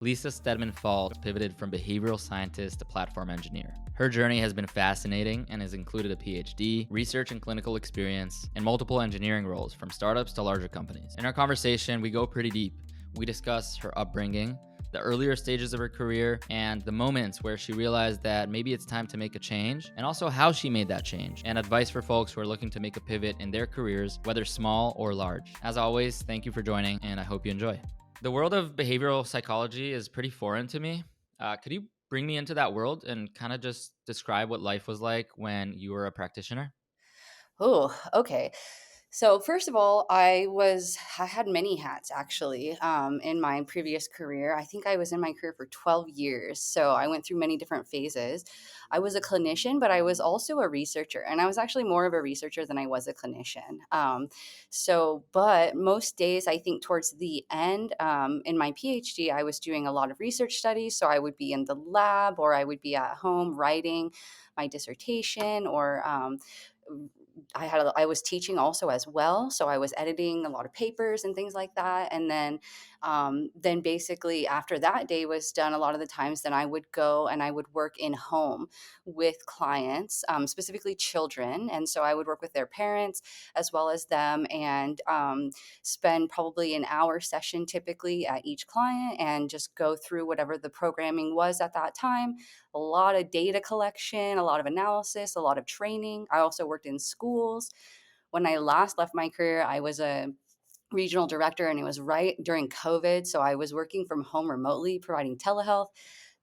Lisa Stedman-Falls pivoted from behavioral scientist to platform engineer. Her journey has been fascinating and has included a PhD, research and clinical experience, and multiple engineering roles from startups to larger companies. In our conversation, we go pretty deep. We discuss her upbringing, the earlier stages of her career, and the moments where she realized that maybe it's time to make a change, and also how she made that change, and advice for folks who are looking to make a pivot in their careers, whether small or large. As always, thank you for joining, and I hope you enjoy. The world of behavioral psychology is pretty foreign to me. Could you bring me into that world and kind of just describe what life was like when you were a practitioner? Oh, okay. So first of all, I had many hats actually in my previous career. I think I was in my career for 12 years. So I went through many different phases. I was a clinician, but I was also a researcher, and I was actually more of a researcher than I was a clinician. But most days, I think towards the end in my PhD, I was doing a lot of research studies. So I would be in the lab, or I would be at home writing my dissertation, or I was teaching also as well, so I was editing a lot of papers and things like that. And then basically after that day was done, a lot of the times then I would go and I would work in home with clients, specifically children, and so I would work with their parents as well as them, and spend probably an hour session typically at each client and just go through whatever the programming was at that time. A lot of data collection, a lot of analysis, a lot of training. I also worked in schools. When I last left my career, I was a regional director, and it was right during COVID. So I was working from home remotely, providing telehealth.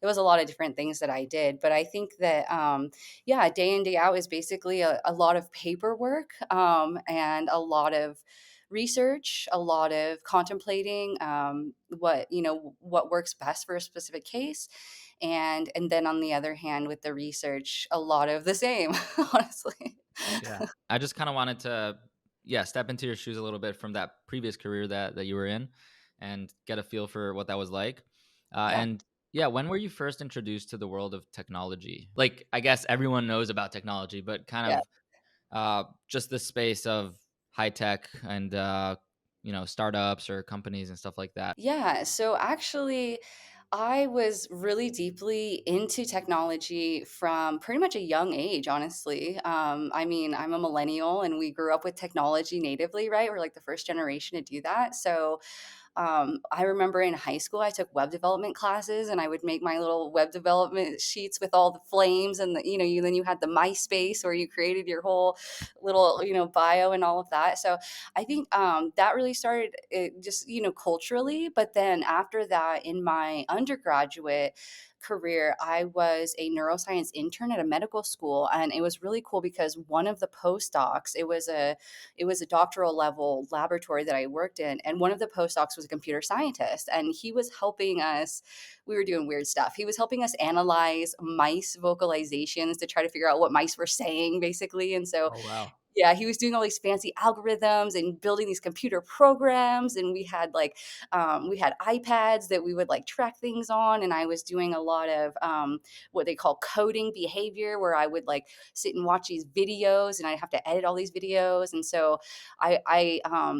There was a lot of different things that I did, but I think that, yeah, day in, day out is basically a lot of paperwork, and a lot of research, a lot of contemplating, what works best for a specific case. And then on the other hand, with the research, a lot of the same, honestly. Yeah. I just kind of wanted to, yeah, step into your shoes a little bit from that previous career that you were in and get a feel for what that was like. Yeah. And yeah, when were you first introduced to the world of technology? Like, I guess everyone knows about technology, but kind Yeah. of just the space of high tech and, startups or companies and stuff like that. Yeah. So actually, I was really deeply into technology from pretty much a young age, honestly. I mean, I'm a millennial and we grew up with technology natively, right? We're like the first generation to do that. So I remember in high school, I took web development classes, and I would make my little web development sheets with all the flames, and then you had the MySpace where you created your whole little, bio and all of that. So I think that really started it just, culturally. But then after that, in my undergraduate career, I was a neuroscience intern at a medical school, and it was really cool because one of the postdocs, it was a doctoral level laboratory that I worked in. And one of the postdocs was a computer scientist, and he was helping us. We were doing weird stuff. He was helping us analyze mice vocalizations to try to figure out what mice were saying, basically. And so Oh, wow. yeah, he was doing all these fancy algorithms and building these computer programs, and we had iPads that we would like track things on, and I was doing a lot of what they call coding behavior, where I would like sit and watch these videos, and I'd have to edit all these videos. And so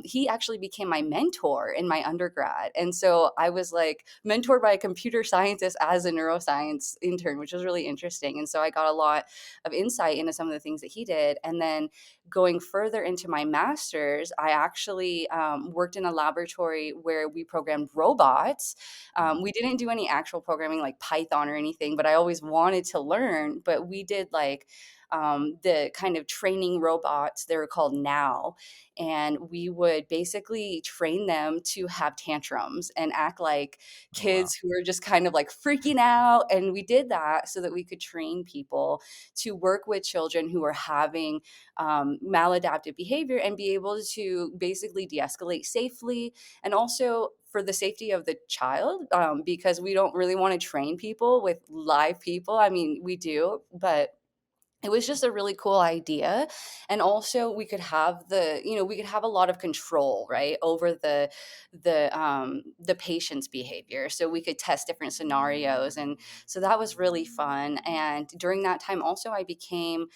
he actually became my mentor in my undergrad, and so I was like mentored by a computer scientist as a neuroscience intern, which was really interesting. And so I got a lot of insight into some of the things that he did, and then going further into my master's, I actually worked in a laboratory where we programmed robots. Mm. We didn't do any actual programming like Python or anything, but I always wanted to learn. But we did like the kind of training robots, they were called Now. And we would basically train them to have tantrums and act like Oh, wow. kids who are just kind of like freaking out. And we did that so that we could train people to work with children who are having maladaptive behavior and be able to basically de escalate safely, and also for the safety of the child, because we don't really want to train people with live people. I mean, we do, but it was just a really cool idea. And also we could have we could have a lot of control, right, over the patient's behavior, so we could test different scenarios. And so that was really fun. And during that time also I became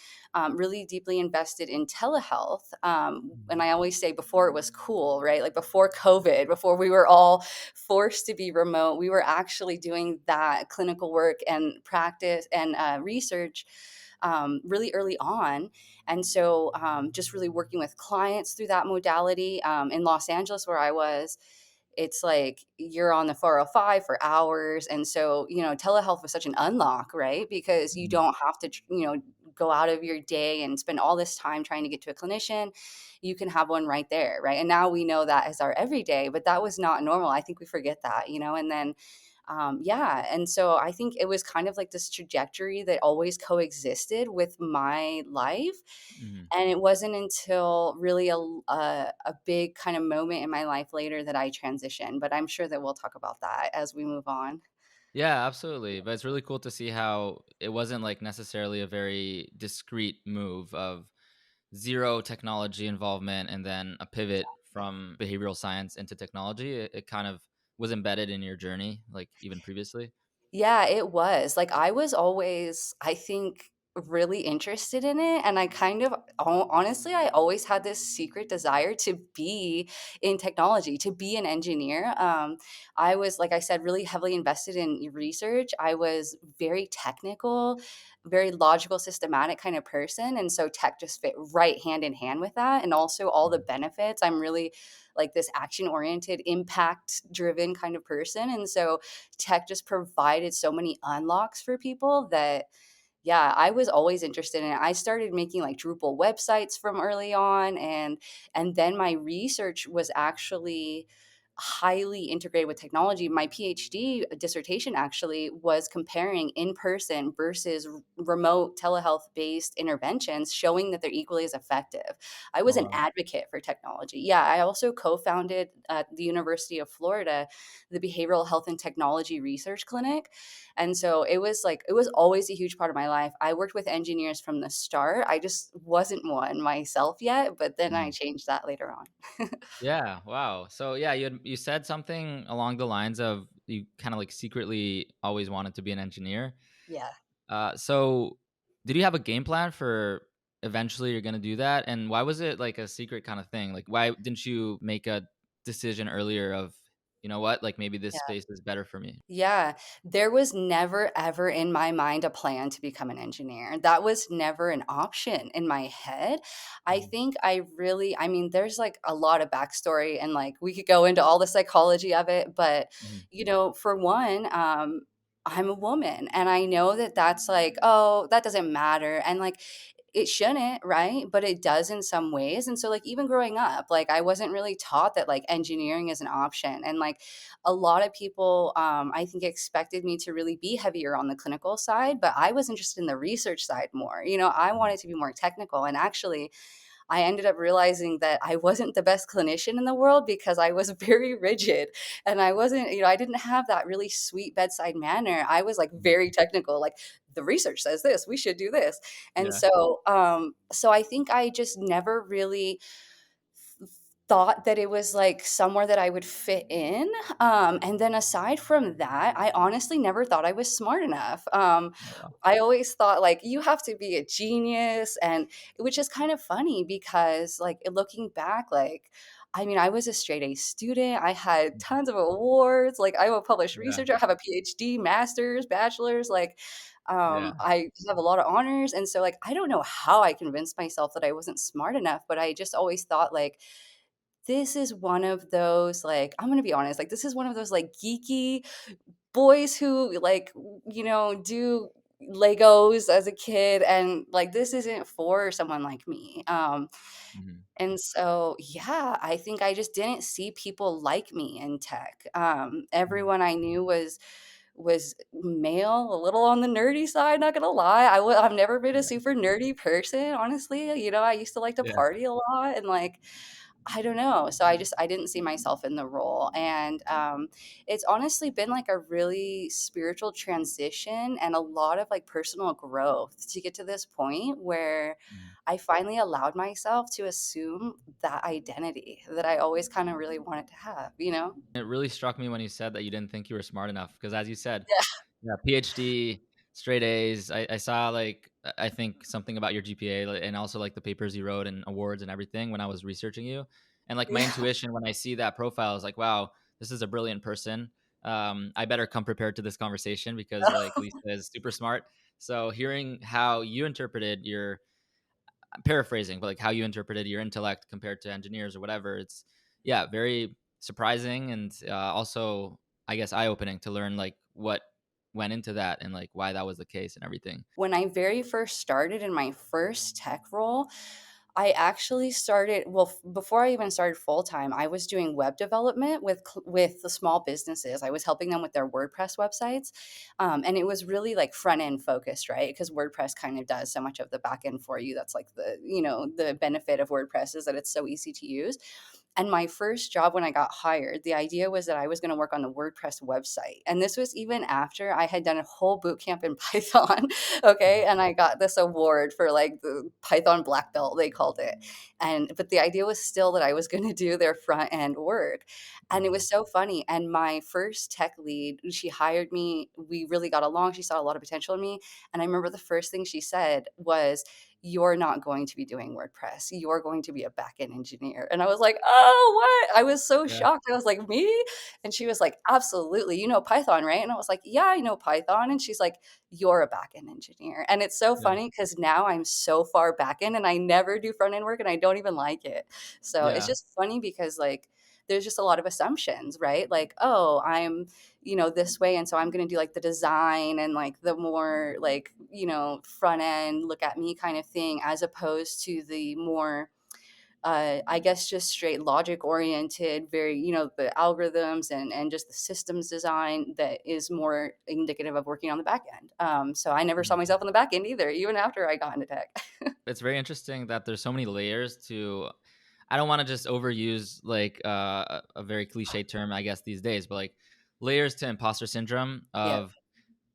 really deeply invested in telehealth. And Mhm. I always say, before it was cool, right, like before COVID, before we were all forced to be remote, we were actually doing that clinical work and practice and research really early on. And so just really working with clients through that modality. In Los Angeles, where I was, it's like you're on the 405 for hours. And so, telehealth was such an unlock, right? Because you Mhm. don't have to, go out of your day and spend all this time trying to get to a clinician. You can have one right there, right? And now we know that as our everyday, but that was not normal. I think we forget that, and then yeah. And so I think it was kind of like this trajectory that always coexisted with my life. Mhm. And it wasn't until really a big kind of moment in my life later that I transitioned. But I'm sure that we'll talk about that as we move on. Yeah, absolutely. But it's really cool to see how it wasn't like necessarily a very discrete move of zero technology involvement and then a pivot from behavioral science into technology. It kind of was embedded in your journey, like even previously. Yeah, it was. Like, I was always, I think, really interested in it, and I kind of honestly, I always had this secret desire to be in technology, to be an engineer. I was, like I said, really heavily invested in research. I was very technical, very logical, systematic kind of person, and so tech just fit right hand in hand with that, and also all the Mhm. benefits. I'm really like this action-oriented, impact-driven kind of person, and so tech just provided so many unlocks for people that yeah, I was always interested in it. I started making like Drupal websites from early on, and then my research was actually highly integrated with technology. My PhD dissertation actually was comparing in-person versus remote telehealth based interventions, showing that they're equally as effective. I Oh, was an wow. advocate for technology. Yeah, I also co-founded at the University of Florida the Behavioral Health and Technology Research Clinic. And so it was always a huge part of my life. I worked with engineers from the start. I just wasn't one myself yet, but then I Mhm. changed that later on. Yeah, wow. So yeah, you said something along the lines of you kind of like secretly always wanted to be an engineer. Yeah. So did you have a game plan for eventually you're gonna do that? And why was it like a secret kind of thing? Like why didn't you make a decision earlier of, you know what, like maybe this space is better for me? Yeah, there was never ever in my mind a plan to become an engineer. That was never an option in my head. I Mhm. think I mean, there's like a lot of backstory and like we could go into all the psychology of it, but Mhm. for one, I'm a woman and I know that that's like, oh, that doesn't matter. And like, it shouldn't, right? But it does in some ways. And so, like, even growing up, like, I wasn't really taught that, like, engineering is an option. And, like, a lot of people, I think, expected me to really be heavier on the clinical side, but I was interested in the research side more. I Mhm. wanted to be more technical. And actually, I ended up realizing that I wasn't the best clinician in the world because I was very rigid and I wasn't, I didn't have that really sweet bedside manner. I was like Mhm. very technical, like the research says this, we should do this. And Yeah. so I think I just never really thought that it was like somewhere that I would fit in. And then aside from that, I honestly never thought I was smart enough. Oh, wow. I always thought like you have to be a genius, and which is kind of funny because like looking back, like I mean, I was a straight A student. I had Mhm. tons of awards. Like I'm a published Yeah. researcher. I have a PhD, master's, bachelor's. Like Yeah. I have a lot of honors, and so like I don't know how I convinced myself that I wasn't smart enough, but I just always thought like this is one of those, like I'm gonna be honest, like, this is one of those, like, geeky boys who, like, do Legos as a kid, and, like, this isn't for someone like me, Mhm. and so, yeah, I think I just didn't see people like me in tech. Mhm. Everyone I knew was male, a little on the nerdy side, not gonna lie. I've never been a Yeah. super nerdy person, honestly. I used to like to Yeah. party a lot and, like, I don't know. So I didn't see myself in the role. And it's honestly been like a really spiritual transition and a lot of like personal growth to get to this point where Mm. I finally allowed myself to assume that identity that I always kind of really wanted to have, you know? It really struck me when you said that you didn't think you were smart enough because, as you said, Yeah. yeah, PhD, straight A's. I saw like I think something about your GPA and also like the papers you wrote and awards and everything when I was researching you. And like my Yeah. intuition when I see that profile is like, wow, this is a brilliant person. I better come prepared to this conversation because like Lisa is super smart. So hearing how you interpreted your, I'm paraphrasing, but like how you interpreted your intellect compared to engineers or whatever, it's yeah, very surprising and also I guess eye opening to learn like what went into that and like why that was the case and everything. When I very first started in my first tech role, I actually started well before I even started full time. I was doing web development with the small businesses. I was helping them with their WordPress websites, and it was really like front end focused, right? Because WordPress kind of does so much of the back end for you. That's like the benefit of WordPress is that it's so easy to use. And my first job when I got hired, the idea was that I was going to work on the WordPress website. And this was even after I had done a whole boot camp in Python. Okay. Mhm. And I got this award for like the Python black belt, they called it. But the idea was still that I was going to do their front end work. And it Mhm. was so funny. And my first tech lead, she hired me. We really got along. She saw a lot of potential in me. And I remember the first thing she said was, "You're not going to be doing WordPress. You're going to be a backend engineer." And I was like, "Oh, what?" I was so Yeah. shocked. I was like, "Me?" And she was like, "Absolutely. You know Python, right?" And I was like, "Yeah, I know Python." And she's like, "You're a backend engineer." And it's so Yeah. funny because now I'm so far backend and I never do front end work and I don't even like it. So it's Yeah. just funny because like there's just a lot of assumptions, right? Like, oh, I'm this way. And so I'm going to do like the design and like the more like, front end, look at me kind of thing, as opposed to the more, I guess, just straight logic oriented, very, the algorithms and just the systems design that is more indicative of working on the back end. So I never saw Mhm. myself on the back end either, even after I got into tech. It's very interesting that there's so many layers to, I don't want to just overuse like a very cliche term I guess these days, but like layers to imposter syndrome Yep. of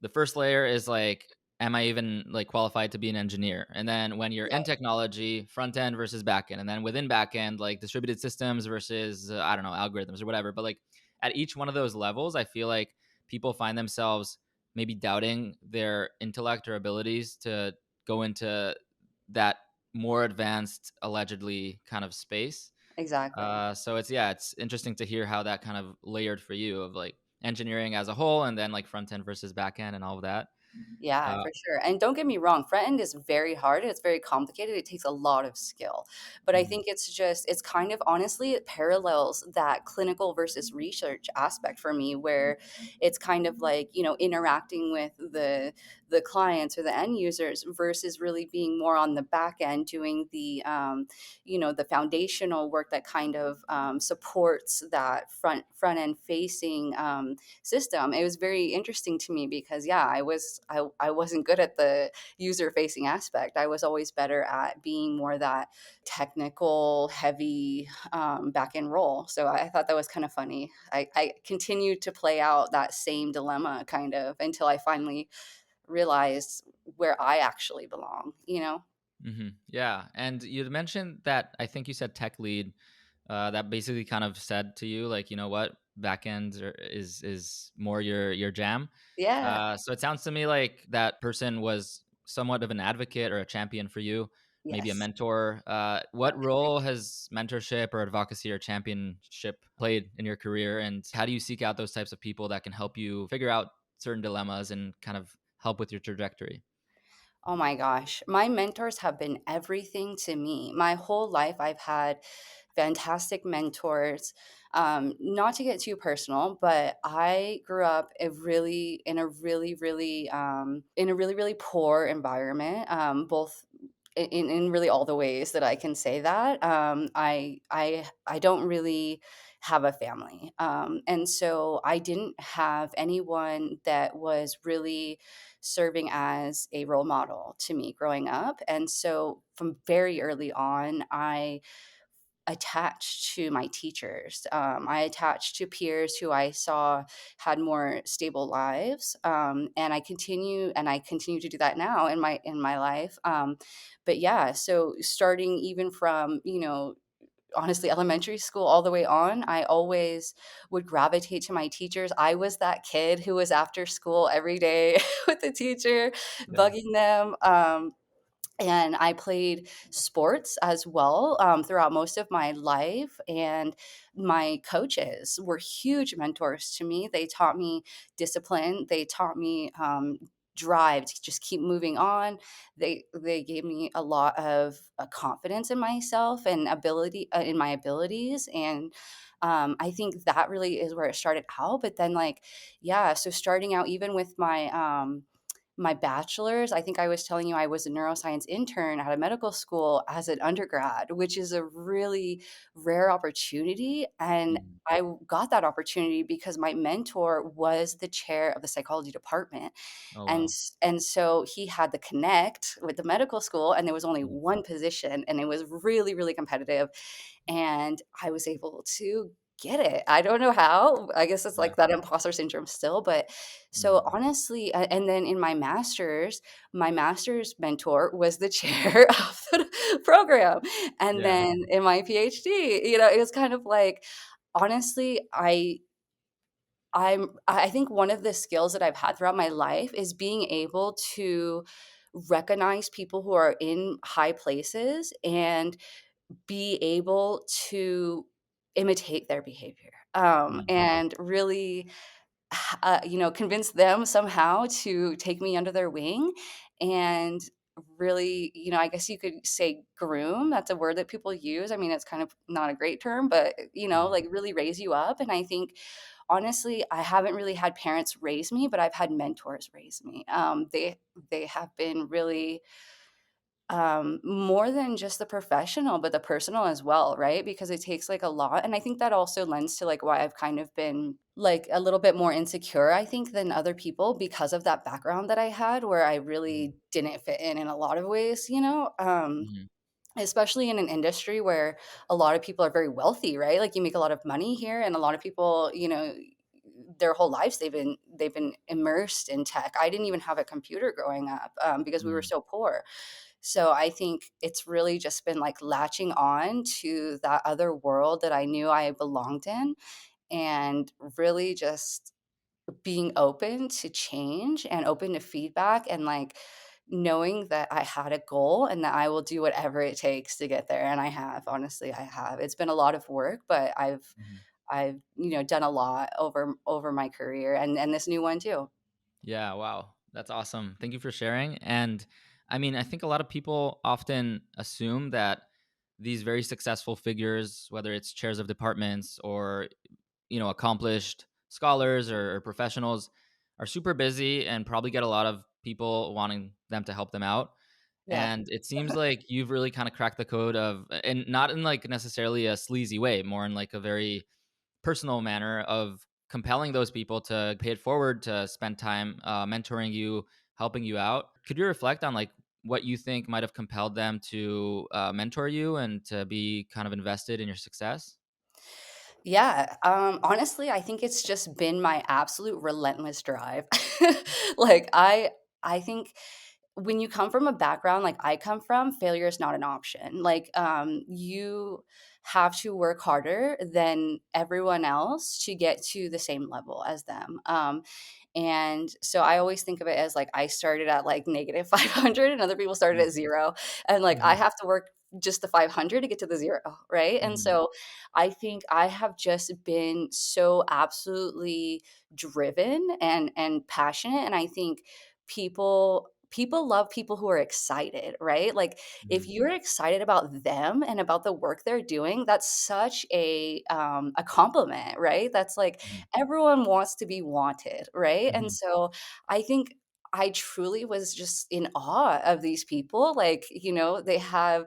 the first layer is like, am I even like qualified to be an engineer? And then when you're in Yep. technology, front end versus back end, and then within back end, like distributed systems versus I don't know, algorithms or whatever. But like at each one of those levels, I feel like people find themselves maybe doubting their intellect or abilities to go into that more advanced, allegedly kind of space. Exactly. So it's yeah, it's interesting to hear how that kind of layered for you of like engineering as a whole, and then like front end versus back end and all of that. Yeah, Uh, for sure. And don't get me wrong, front end is very hard. It's very complicated. It takes a lot of skill. But I mhm, think it's kind of honestly, it parallels that clinical versus research aspect for me, where it's kind of like, interacting with the clients or the end users versus really being more on the back end doing the foundational work that kind of supports that front end facing system. It was very interesting to me because yeah, I wasn't good at the user facing aspect. I was always better at being more that technical heavy back end role. So I thought that was kind of funny. I continued to play out that same dilemma kind of until I finally realized where I actually belong. yeah, and you mentioned that I think you said tech lead. That basically kind of said to you like, you know what, backend is more your jam. Yeah. So it sounds to me like that person was somewhat of an advocate or a champion for you, maybe a Yes. mentor. What role has mentorship or advocacy or championship played in your career, and how do you seek out those types of people that can help you figure out certain dilemmas and kind of help with your trajectory? Oh my gosh. My mentors have been everything to me. My whole life, I've had fantastic mentors. Not to get too personal, but I grew up in a really, really poor environment, both in really all the ways that I can say that. I don't really have a family. And so I didn't have anyone that was really serving as a role model to me growing up. And so from very early on, I attached to my teachers. I attached to peers who I saw had more stable lives, and I continue to do that now in my life. But yeah, so starting even from honestly elementary school all the way on, I always would gravitate to my teachers. I was that kid who was after school every day with the teacher, Yeah. bugging them. And I played sports as well, throughout most of my life, and my coaches were huge mentors to me. They taught me discipline, they taught me, drive to just keep moving on. They gave me a lot of, confidence in myself and in my abilities, and, I think that really is where it started out, but then, like, yeah, so starting out even with my bachelor's, I think I was telling you I was a neuroscience intern at a medical school as an undergrad, which is a really rare opportunity. And Mhm. got that opportunity because my mentor was the chair of the psychology department. Oh, And wow. so he had the connect with the medical school, and there was only Mhm. one position, and it was really, really competitive. And I was able to get it. I don't know how. I guess it's Yeah. like that imposter syndrome still, but so Mhm. honestly, and then in my master's mentor was the chair of the program. And Yeah. then in my PhD, it was kind of like, honestly, I think one of the skills that I've had throughout my life is being able to recognize people who are in high places and be able to imitate their behavior, Mhm. and really convince them somehow to take me under their wing and really, I guess you could say groom. That's a word that people use. I mean, it's kind of not a great term, but, Mhm. like really raise you up. And I think, honestly, I haven't really had parents raise me, but I've had mentors raise me. They have been really, more than just the professional, but the personal as well, right? Because it takes like a lot. And I think that also lends to like why I've kind of been like a little bit more insecure, I think, than other people because of that background that I had where I Mhm. really didn't fit in a lot of ways, Mhm. especially in an industry where a lot of people are very wealthy, right? Like you make a lot of money here, and a lot of people, their whole lives they've been immersed in tech. I didn't even have a computer growing up, because we were Mhm. so poor. So I think it's really just been like latching on to that other world that I knew I belonged in, and really just being open to change and open to feedback, and like knowing that I had a goal and that I will do whatever it takes to get there. And I have, honestly, I have. It's been a lot of work, but Mhm. I've done a lot over my career, and this new one too. Yeah, wow. That's awesome. Thank you for sharing. And I mean, I think a lot of people often assume that these very successful figures, whether it's chairs of departments or, accomplished scholars or professionals, are super busy and probably get a lot of people wanting them to help them out. Yeah. And it seems like you've really kind of cracked the code of, and not in like necessarily a sleazy way, more in like a very personal manner of compelling those people to pay it forward to spend time mentoring you, helping you out. Could you reflect on like what you think might have compelled them to mentor you and to be kind of invested in your success? Yeah, honestly, I think it's just been my absolute relentless drive. Like, I think when you come from a background like I come from, failure is not an option. Like, you have to work harder than everyone else to get to the same level as them. And so I always think of it as like I started at like negative 500 and other people started Mm. at 0. And like I Mhm. have to work just the 500 to get to the 0, right? And Mhm. so I think I have just been so absolutely driven and passionate, and I think people love people who are excited, right? Like if Mhm. you're excited about them and about the work they're doing, that's such a compliment, right? That's like Mhm. everyone wants to be wanted, right? And Mhm. so I think I truly was just in awe of these people. Like, they have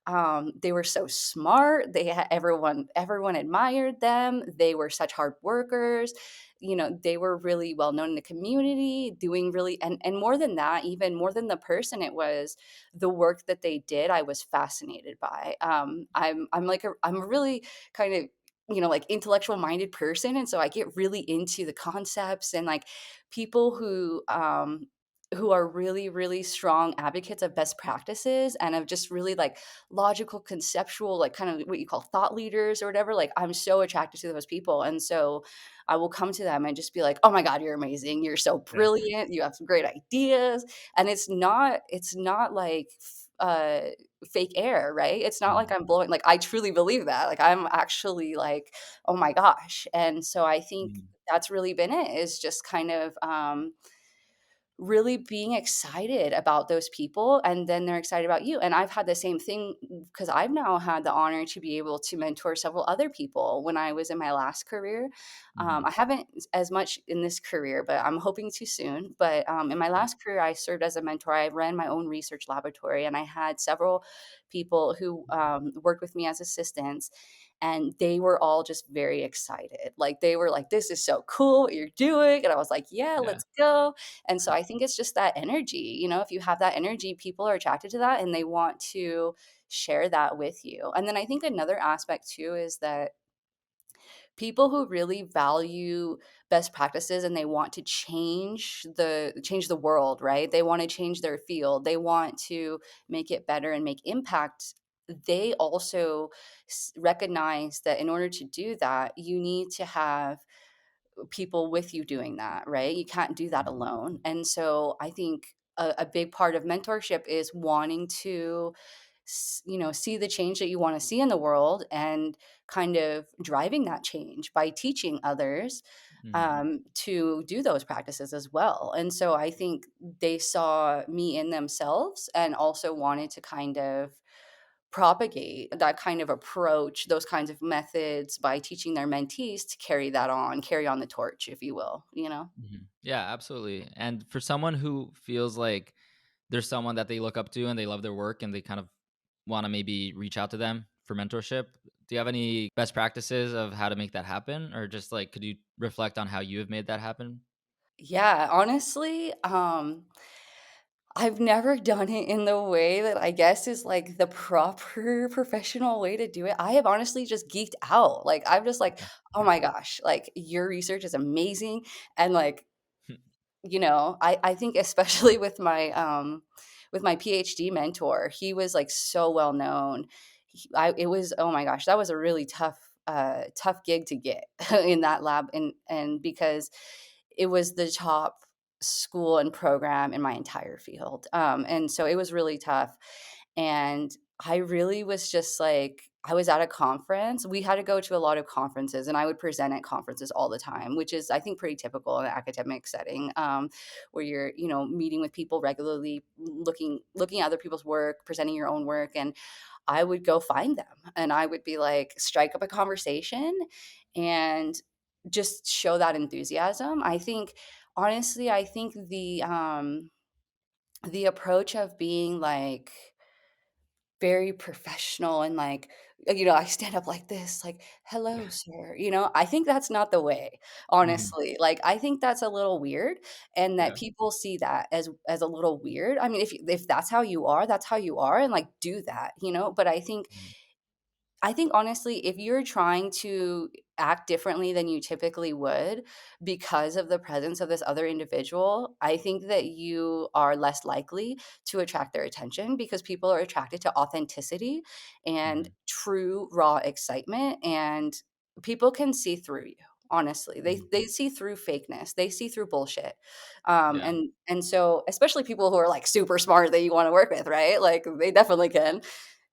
They were so smart. They had everyone admired them. They were such hard workers. They were really well known in the community, doing really, and more than that, even more than the person, it was the work that they did. I was fascinated by. I'm a really kind of like intellectual minded person, and so I get really into the concepts and like people who are really, really strong advocates of best practices and of just really like logical, conceptual, like kind of what you call thought leaders or whatever. Like I'm so attracted to those people. And so I will come to them and just be like, oh my God, you're amazing. You're so Yeah. brilliant. You have some great ideas. And it's not like fake air, right? It's not like Mhm. I'm blowing, like I truly believe that. Like I'm actually like, oh my gosh. And so I think Mhm. that's really been it, is just kind of really being excited about those people, and then they're excited about you. And I've had the same thing because I've now had the honor to be able to mentor several other people when I was in my last career. Mhm. I haven't as much in this career, but I'm hoping to soon. But in my Yeah. last career, I served as a mentor. I ran my own research laboratory, and I had several people who worked with me as assistants, and they were all just very excited. Like they were like, this is so cool what you're doing. And I was like, yeah, Yeah. let's go. And so I think it's just that energy. If you have that energy, people are attracted to that and they want to share that with you. And then I think another aspect too is that people who really value best practices and they want to change the world, right? They want to change their field. They want to make it better and make impact. They also recognize that in order to do that, you need to have people with you doing that, right? You can't do that Mhm. alone. And so I think a big part of mentorship is wanting to see the change that you want to see in the world and kind of driving that change by teaching others Mhm. to do those practices as well. And so I think they saw me in themselves and also wanted to kind of propagate that kind of approach, those kinds of methods by teaching their mentees to carry on the torch, if you will. Mhm. Yeah, absolutely. And for someone who feels like there's someone that they look up to and they love their work and they kind of want to maybe reach out to them for mentorship, do you have any best practices of how to make that happen? Or just like, could you reflect on how you have made that happen? Yeah, honestly, I've never done it in the way that I guess is like the proper professional way to do it. I have honestly just geeked out. Like I'm just like, oh my gosh, like your research is amazing. And like I think especially with my PhD mentor, he was like so well known. It was, oh my gosh, that was a really tough gig to get in that lab, and because it was the top school and program in my entire field. And so it was really tough. And I really was just like, I was at a conference. We had to go to a lot of conferences, and I would present at conferences all the time, which is, I think, pretty typical in an academic setting, where you're, meeting with people regularly, looking at other people's work, presenting your own work, and I would go find them, and I would be like, strike up a conversation, and just show that enthusiasm. I think, honestly, I think the approach of being like very professional and like I stand up like this, like, hello sir, I think that's not the way, Mhm. honestly. Like I think that's a little weird, and that Yeah. people see that as a little weird. I mean, if that's how you are, that's how you are, and like do that. But Mhm. I think honestly, if you're trying to act differently than you typically would because of the presence of this other individual, I think that you are less likely to attract their attention, because people are attracted to authenticity and Mhm. true raw excitement, and people can see through you. Honestly, they Mhm. they see through fakeness. They see through bullshit. Yeah. And so especially people who are like super smart that you want to work with, right? Like they definitely can.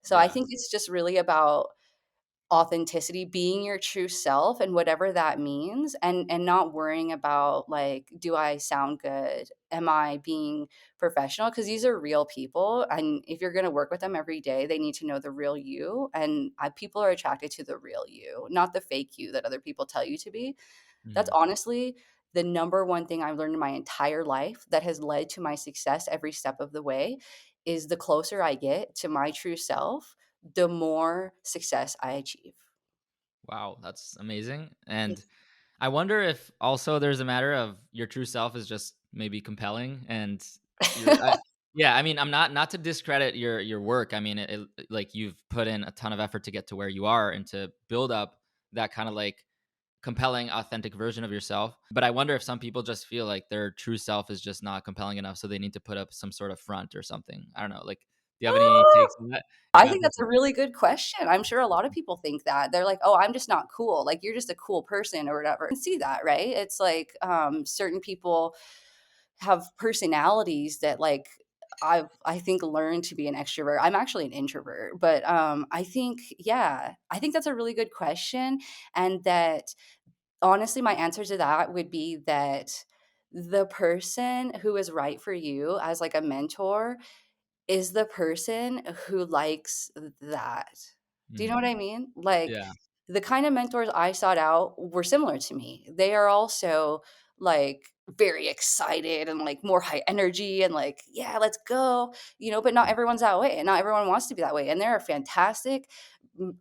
So I Yeah. think it's just really about authenticity, being your true self and whatever that means, and not worrying about like, do I sound good? Am I being professional? Because these are real people, and if you're going to work with them every day, they need to know the real you, and people are attracted to the real you, not the fake you that other people tell you to be. That's Mhm. honestly the number one thing I've learned in my entire life that has led to my success every step of the way, is the closer I get to my true self, the more success I achieve. Wow, that's amazing. And Yes. I wonder if also there's a matter of your true self is just maybe compelling and yeah, I mean, I'm not to discredit your work. I mean, like you've put in a ton of effort to get to where you are and to build up that kind of like compelling, authentic version of yourself. But I wonder if some people just feel like their true self is just not compelling enough, so they need to put up some sort of front or something. I don't know. Like, do you have any takes on that? Is I that think that's a really good question. I'm sure a lot of people think that. They're like, "Oh, I'm just not cool." Like, "You're just a cool person," or whatever. I can see that, right? It's like, certain people have personalities that, like, I think learned to be an extrovert. I'm actually an introvert, but, I think yeah, I think that's a really good question, and that honestly, my answer to that would be that the person who is right for you as, like, a mentor is the person who likes that. Do you know what Mm, I mean? Like, yeah. the kind of mentors I sought out were similar to me. They are also, like, very excited and, like, more high energy and, like, "Yeah, let's go," but not Mm, everyone's that way, and not everyone wants to be that way, and there are fantastic,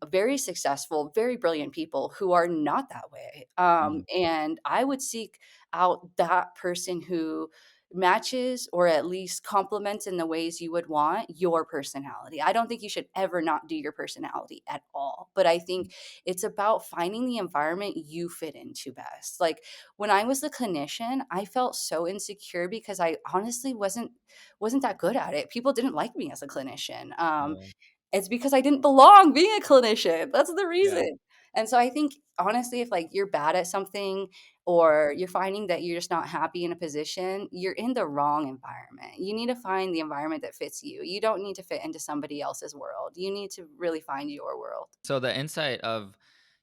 very successful, very brilliant people who are not that way, mm, and I would seek out that person who matches or at least complements in the ways you would want your personality. I don't think you should ever not do your personality at all. But I mm, think it's about finding the environment you fit into best. Like when I was the clinician, I felt so insecure because I honestly wasn't that good at it. People didn't like me as a clinician. oh, It's because I didn't belong being a clinician. That's the yeah. reason. And so I think honestly, if like you're bad at something or you're finding that you're just not happy in a position, you're in the wrong environment. You need to find the environment that fits you. You don't need to fit into somebody else's world. You need to really find your world. So the insight of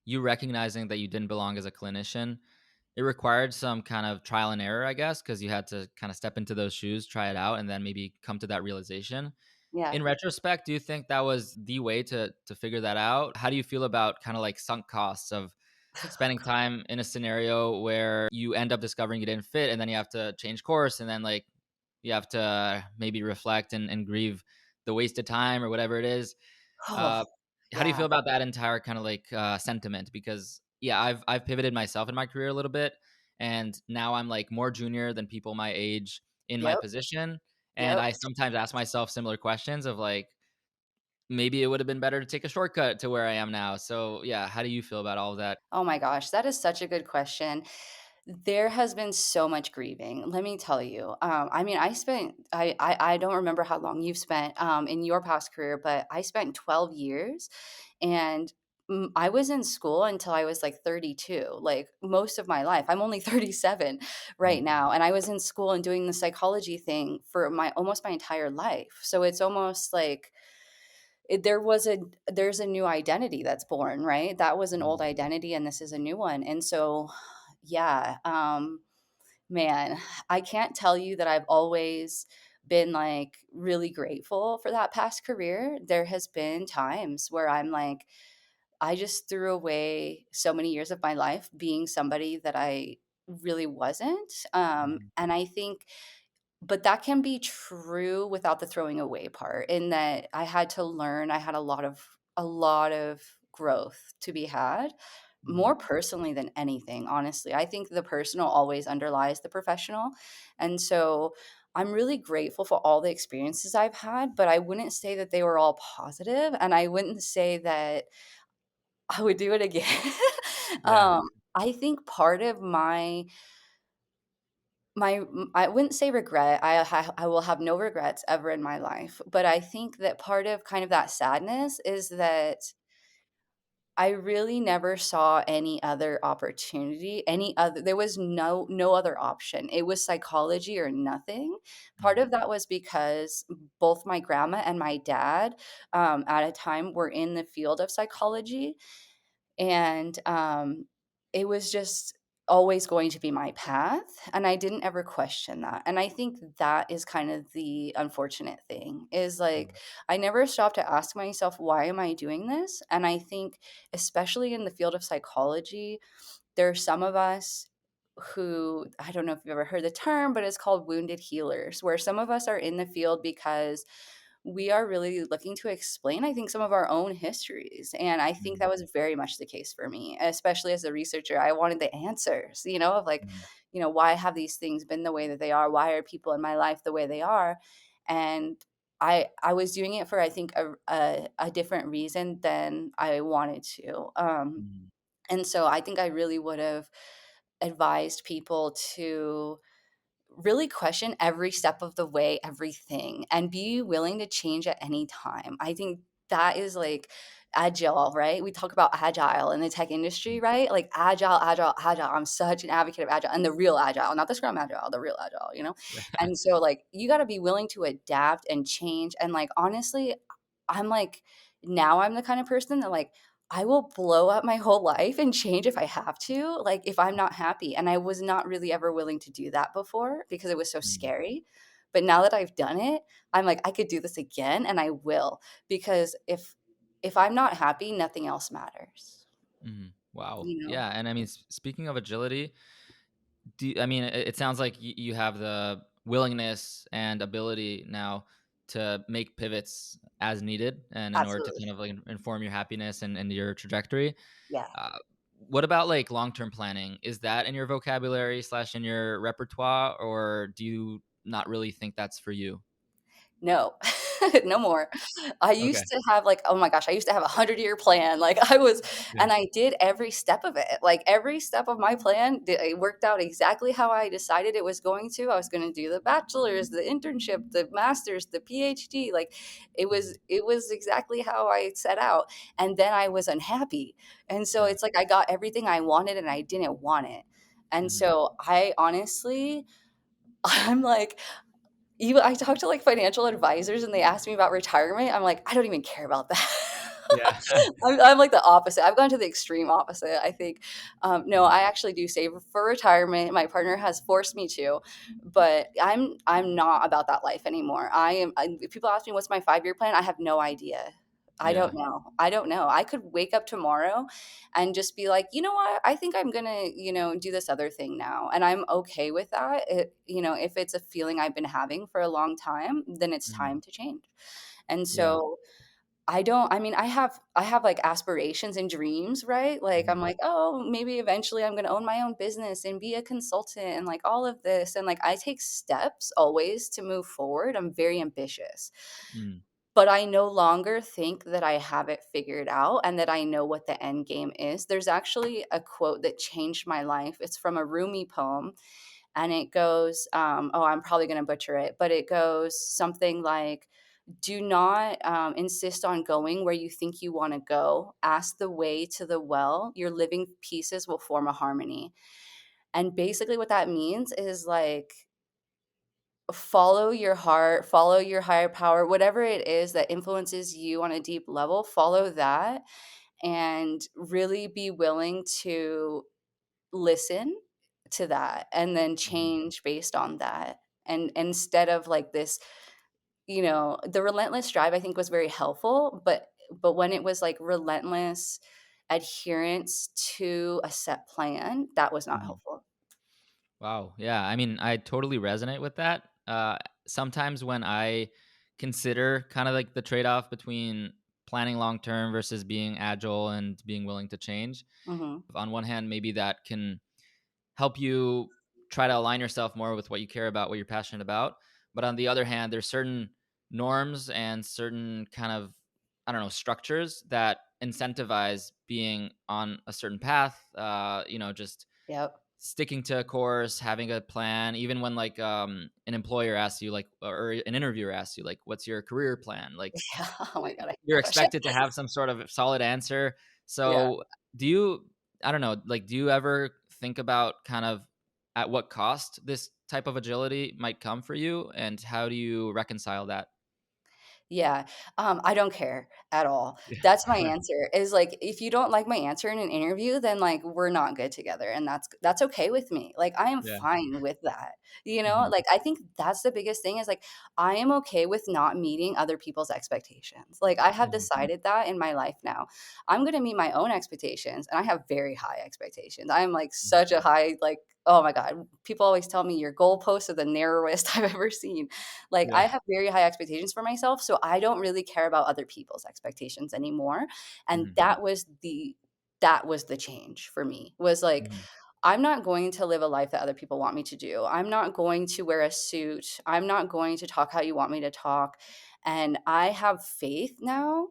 you recognizing that you didn't belong as a clinician, it required some kind of trial and error, I guess, because you had to kind of step into those shoes, try it out, and then maybe come to that realization. Yeah. In retrospect, do you think that was the way to figure that out? How do you feel about kind of like sunk costs of spending time in a scenario where you end up discovering you didn't fit and then you have to change course and then like you have to maybe reflect and grieve the wasted time or whatever it is? Oh, Uh, how do you yeah. feel about that entire kind of like sentiment? Because yeah, I've pivoted myself in my career a little bit, and now I'm like more junior than people my age in my Yep. position, and Yep. I sometimes ask myself similar questions of like maybe it would have been better to take a shortcut to where I am now. So yeah, how do you feel about all of that? Oh my gosh, that is such a good question. There has been so much grieving. Let me tell you. I mean, I don't remember how long you've spent in your past career, but I spent 12 years, and I was in school until I was like 32, like most of my life. I'm only 37 right Mm, now, and I was in school and doing the psychology thing for my almost my entire life. So it's almost like there's a new identity that's born, right? That was an old mm, identity and this is a new one. And so yeah, man, I can't tell you that I've always been like really grateful for that past career. There has been times where I'm like I just threw away so many years of my life being somebody that I really wasn't. mhm, And I think but that can be true without the throwing away part, in that I had to learn, I had a lot of growth to be had, mhm, more personally than anything, honestly. I think the personal always underlies the professional, and so I'm really grateful for all the experiences I've had, but I wouldn't say that they were all positive, and I wouldn't say that I would do it again. yeah, I think part of I wouldn't say regret, I will have no regrets ever in my life, but I think that part of kind of that sadness is that I really never saw any other opportunity, any other there was no other option. It was psychology or nothing. Part mm, of that was because both my grandma and my dad, at a time were in the field of psychology, and, it was just always going to be my path, and I didn't ever question that, and I think that is kind of the unfortunate thing, is, mm, like, I never stopped to ask myself, "Why am I doing this?" And I think, especially in the field of psychology, there are some of us who I don't know if you've ever heard the term, but it's called wounded healers, where some of us are in the field because we are really looking to explain, I think, some of our own histories. And I think Mhm. that was very much the case for me, especially as a researcher. I wanted the answers, of like, Mhm. why have these things been the way that they are? Why are people in my life the way they are? And I was doing it for, I think, a different reason than I wanted to. Mhm. And so I think I really would have advised people to really question every step of the way, everything, and be willing to change at any time. I think that is like agile, right? We talk about agile in the tech industry, right? Like agile, agile, agile. I'm such an advocate of agile, and the real agile, not the scrum agile, the real agile. Yeah. And so like you got to be willing to adapt and change. And like honestly, I'm like now I'm the kind of person that like I will blow up my whole life and change if I have to, like, if I'm not happy, and I was not really ever willing to do that before because it was so Mhm. scary, but now that I've done it, I'm like, "I could do this again, and I will," because if I'm not happy, nothing else matters, Mhm. Wow. you know? Yeah, and I mean, speaking of agility, I mean, it sounds like you have the willingness and ability now to make pivots as needed, and in order to Absolutely. kind of like inform your happiness and your trajectory. Yeah. Uh, what about like long term planning? Is that in your vocabulary slash in your repertoire, or do you not really think that's for you? No, no more. I Okay. used to have like, oh my gosh, I used to have a 100-year plan. Like I was, Yeah. and I did every step of it. Like every step of my plan, it worked out exactly how I decided it was going to. I was going to do the bachelor's, the internship, the master's, the PhD. Like Mhm. it was exactly how I set out. And then I was unhappy. And so Yeah. it's like I got everything I wanted and I didn't want it. And Mhm. so I honestly, I'm like, even I talk to, like, financial advisors and they ask me about retirement, I'm like, "I don't even care about that." Yeah. I'm like the opposite. I've gone to the extreme opposite, I think. No, Mhm. I actually do save for retirement. My partner has forced me to, but I'm not about that life anymore. If people ask me what's my five-year plan, I have no idea. I Yeah. don't know. I don't know. I could wake up tomorrow and just be like, "You know what? I think I'm gonna, do this other thing now." And I'm okay with that. If it's a feeling I've been having for a long time, then it's Mhm. time to change. And Yeah. so I mean, I have like aspirations and dreams, right? Like I'm Mhm. like, "Oh, maybe eventually I'm gonna own my own business and be a consultant and like all of this." And like I take steps always to move forward. I'm very ambitious. Mhm. But I no longer think that I have it figured out and that I know what the end game is. There's actually a quote that changed my life. It's from a Rumi poem, and it goes, oh, I'm probably going to butcher it, but it goes something like, do not insist on going where you think you want to go. Ask the way to the well. Your living pieces will form a harmony. And basically, what that means is like, follow your heart, follow your higher power, whatever it is that influences you on a deep level, follow that and really be willing to listen to that and then Mhm. change based on that. And instead of like this, the relentless drive I think was very helpful, but when it was like relentless adherence to a set plan, that was not Mhm. helpful. Wow. Yeah. I mean, I totally resonate with that. Sometimes when I consider kind of like the trade off between planning long term versus being agile and being willing to change, Mhm. on one hand, maybe that can help you try to align yourself more with what you care about, what you're passionate about. But on the other hand, there's certain norms and certain kind of, I don't know, structures that incentivize being on a certain path, just Yep. sticking to a course, having a plan, even when like an employer asks you like or an interviewer asks you like what's your career plan? Like Yeah. Oh my god, I hate you're that question. expected to have some sort of solid answer. Yeah. So, do you I don't know, like do you ever think about kind of at what cost this type of agility might come for you and how do you reconcile that? Yeah, I don't care at all. Yeah. That's my answer, is, like, if you don't like my answer in an interview, then, like, we're not good together, and that's okay with me. Like, I am Yeah. fine with that, you know? Mhm. Like, I think that's the biggest thing is, like, I am okay with not meeting other people's expectations. Like, I have Mhm. decided that in my life now. I'm gonna meet my own expectations, and I have very high expectations. I am, like, Mhm. such a high, like, oh my God, people always tell me your goalposts are the narrowest I've ever seen. Like, I Yeah. have very high expectations for myself, so I don't really care about other people's expectations anymore. And Mhm. that was the change for me. Was like, Mhm. I'm not going to live a life that other people want me to do. I'm not going to wear a suit. I'm not going to talk how you want me to talk. And I have faith now.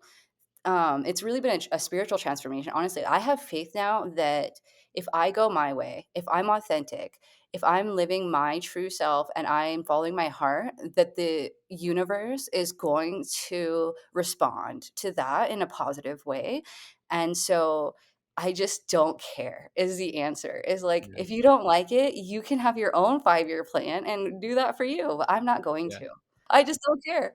It's really been a spiritual transformation. Honestly, I have faith now that if I go my way, if I'm authentic, if I'm living my true self and I'm following my heart, that the universe is going to respond to that in a positive way. And so I just don't care is the answer. Is like, Yeah. if you don't like it, you can have your own 5-year plan and do that for you. But I'm not going Yeah. to. I just don't care.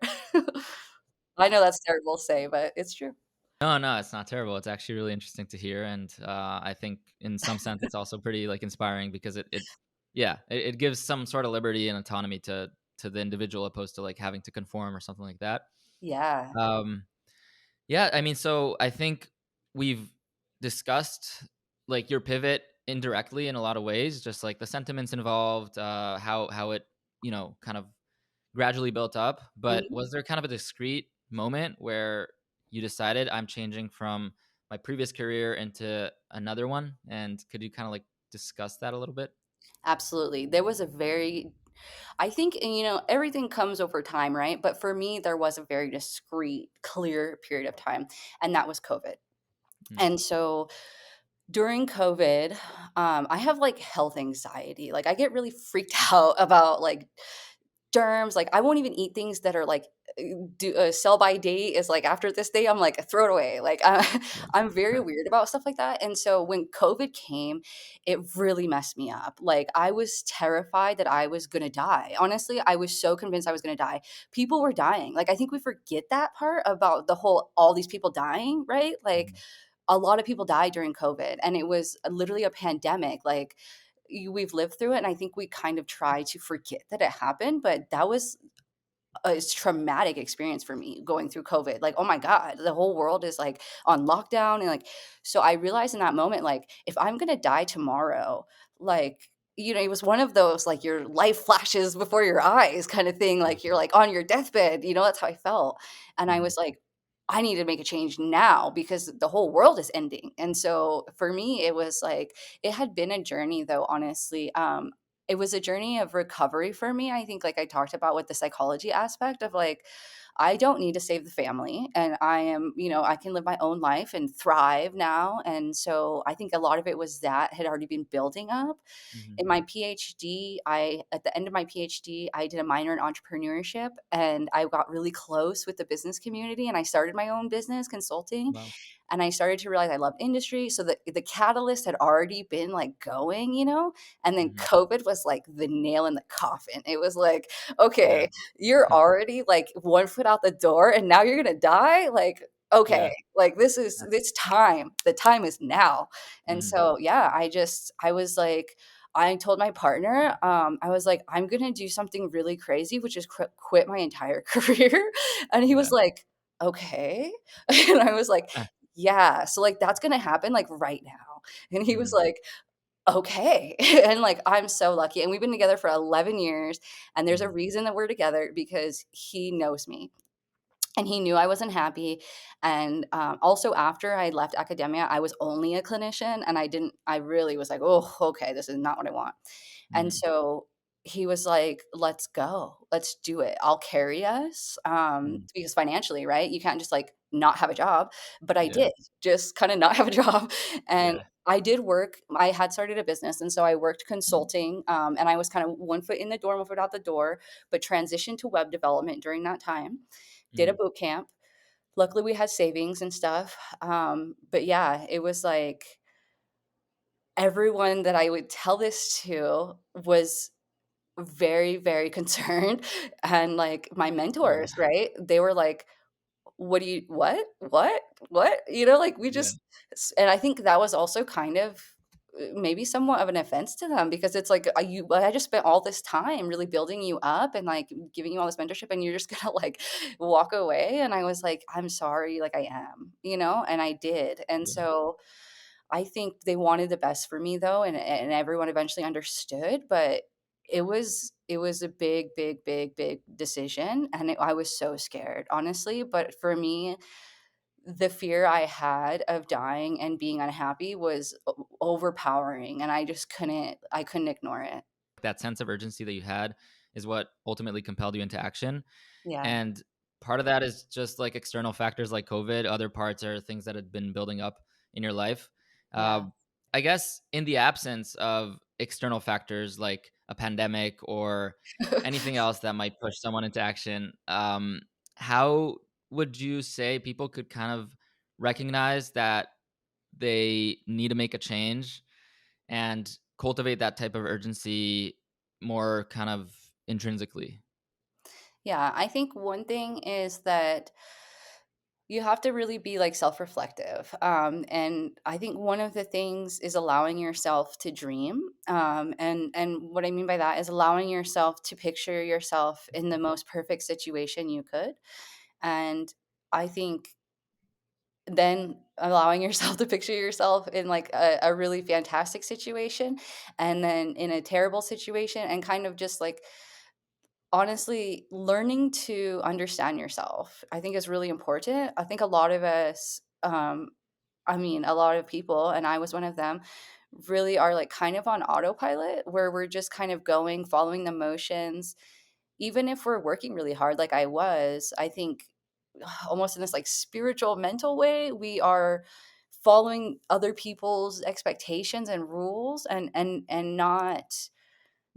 I know that's terrible to say, but it's true. No, no, it's not terrible. It's actually really interesting to hear, and I think in some sense it's also pretty like inspiring because it gives some sort of liberty and autonomy to the individual opposed to like having to conform or something like that. Yeah, Um, yeah, I mean, so I think we've discussed like your pivot indirectly in a lot of ways, just like the sentiments involved, how it kind of gradually built up. But mhm. was there kind of a discrete moment where you decided I'm changing from my previous career into another one? And could you kind of like discuss that a little bit? Absolutely. There was a very I think, and everything comes over time, right? But for me, there was a very discrete, clear period of time, and that was COVID. Mm, And so during COVID, I have like health anxiety. Like, I get really freaked out about like germs. Like, I won't even eat things that are like sell by date is like after this day. I'm like throw it away. Like, yeah. I'm very weird about stuff like that. And so when COVID came, it really messed me up. Like, I was terrified that I was gonna die. Honestly, I was so convinced I was gonna die. People were dying. Like, I think we forget that part about the whole all these people dying, right? Like, Mhm, a lot of people died during COVID, and it was literally a pandemic. Like, we've lived through it, and I think we kind of try to forget that it happened, but that was a traumatic experience for me going through COVID. Like, oh my God, the whole world is like on lockdown. And like, so I realized in that moment, like, if I'm going to die tomorrow, like, it was one of those, like, your life flashes before your eyes kind of thing. Like, you're mhm, like on your deathbed, that's how I felt. And I mhm, was like, I need to make a change now because the whole world is ending. And so for me, it was like, it had been a journey though, honestly. It was a journey of recovery for me. I think, like I talked about with the psychology aspect of like, I don't need to save the family. And I am, I can live my own life and thrive now. And so I think a lot of it was that had already been building up. mhm. In my PhD, at the end of my PhD, I did a minor in entrepreneurship and I got really close with the business community and I started my own business consulting Wow. and I started to realize I love industry. So the catalyst had already been like going, and then Mhm, COVID was like the nail in the coffin. It was like, yeah. okay, you're already like one foot out the door and now you're gonna die. Like, okay, Yeah. like this time, the time is now. And Mhm, so yeah, I was like, I told my partner, I was like, I'm gonna do something really crazy, which is quit my entire career. And he was yeah. like, okay. And I was like, yeah. So like that's gonna happen like right now. And he was Mhm, like, okay. And like I'm so lucky. And we've been together for 11 years. And there's a mhm, reason that we're together because he knows me and he knew I wasn't happy. And also, after I left academia, I was only a clinician, and I really was like, oh, okay, this is not what I want. And mhm, so he was like, let's go, let's do it. I'll carry us, mhm. because financially, right? You can't just like not have a job. But I Yeah. did just kind of not have a job, and Yeah. I did work. I had started a business, and so I worked Mhm, consulting, and I was kind of one foot in the door, one foot out the door, but transitioned to web development during that time. Did a mhm, boot camp. Luckily, we had savings and stuff. But yeah, it was like everyone that I would tell this to was very, very concerned. And like my yeah. mentors, right? They were like, what do you what like we Yeah. just and I think that was also kind of maybe somewhat of an offense to them because it's like I just spent all this time really building you up and like giving you all this mentorship and you're just gonna like walk away. And I was like, I'm sorry, like I am, and I did. And Yeah. so I think they wanted the best for me though, and everyone eventually understood, but it was a big, big, big, big decision, and I was so scared, honestly. But for me, the fear I had of dying and being unhappy was overpowering, and I couldn't ignore it. That sense of urgency that you had is what ultimately compelled you into action. Yeah. And part of that is just like external factors like COVID. Other parts are things that had been building up in your life. Uh, Yeah. I guess in the absence of external factors like a pandemic or anything else that might push someone into action, how would you say people could kind of recognize that they need to make a change and cultivate that type of urgency more kind of intrinsically? Yeah, I think one thing is that you have to really be like self-reflective. And I think one of the things is allowing yourself to dream. And what I mean by that is allowing yourself to picture yourself in the most perfect situation you could. And I think then allowing yourself to picture yourself in like a really fantastic situation, and then in a terrible situation, and kind of just like honestly, learning to understand yourself, I think is really important. I think a lot of us, I mean, a lot of people, and I was one of them, really are like kind of on autopilot where we're just kind of going, following the motions. Even if we're working really hard, like I was, I think almost in this like spiritual, mental way, we are following other people's expectations and rules, and not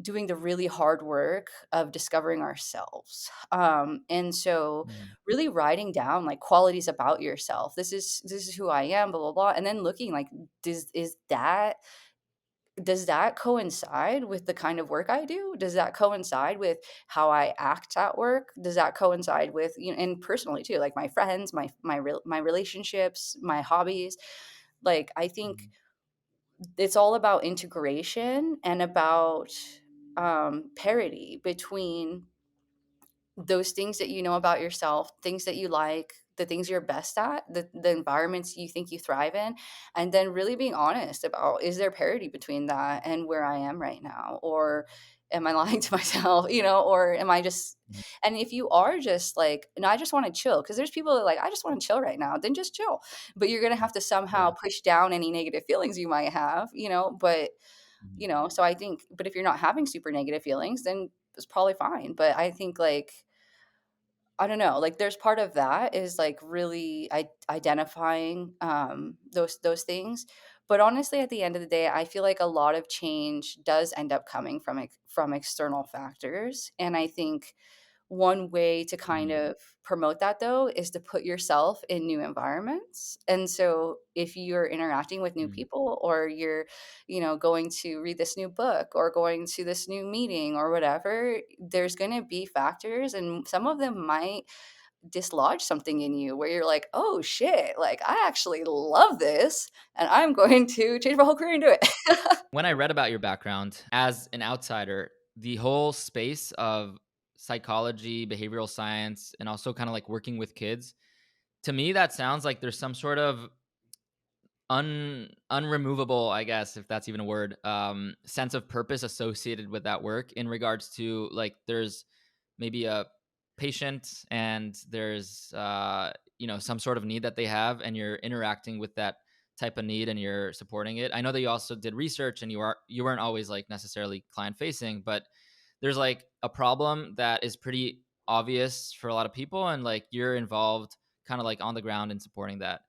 doing the really hard work of discovering ourselves. And so Mhm. really writing down like qualities about yourself. This is who I am, blah blah blah. And then looking like, does that coincide with the kind of work I do? Does that coincide with how I act at work? Does that coincide with, and personally too, like my friends, my relationships, my hobbies? Like I think Mhm. it's all about integration and about parity between those things that you know about yourself, things that you like, the things you're best at, the environments you think you thrive in, and then really being honest about, is there parity between that and where I am right now? Or am I lying to myself, or am I just, Mhm. and if you are just like, no, I just want to chill, because there's people that are like, I just want to chill right now, then just chill. But you're going to have to somehow Yeah. push down any negative feelings you might have, but Mhm. so I think, but if you're not having super negative feelings, then it's probably fine. But I think like, I don't know, like there's part of that is like really identifying those things. But honestly, at the end of the day, I feel like a lot of change does end up coming from external factors, and I think one way to kind Mhm. of promote that though is to put yourself in new environments. And so if you're interacting with new Mhm. people, or you're, going to read this new book or going to this new meeting or whatever, there's going to be factors, and some of them might dislodge something in you where you're like, "Oh shit, like I actually love this and I'm going to change my whole career and do it." When I read about your background as an outsider, the whole space of psychology, behavioral science, and also kind of like working with kids, to me, that sounds like there's some sort of unremovable, I guess, if that's even a word, sense of purpose associated with that work in regards to like there's maybe a patient and there's some sort of need that they have and you're interacting with that type of need and you're supporting it. I know that you also did research and you weren't always like necessarily client facing, but there's like a problem that is pretty obvious for a lot of people and like you're involved kind of like on the ground in supporting that.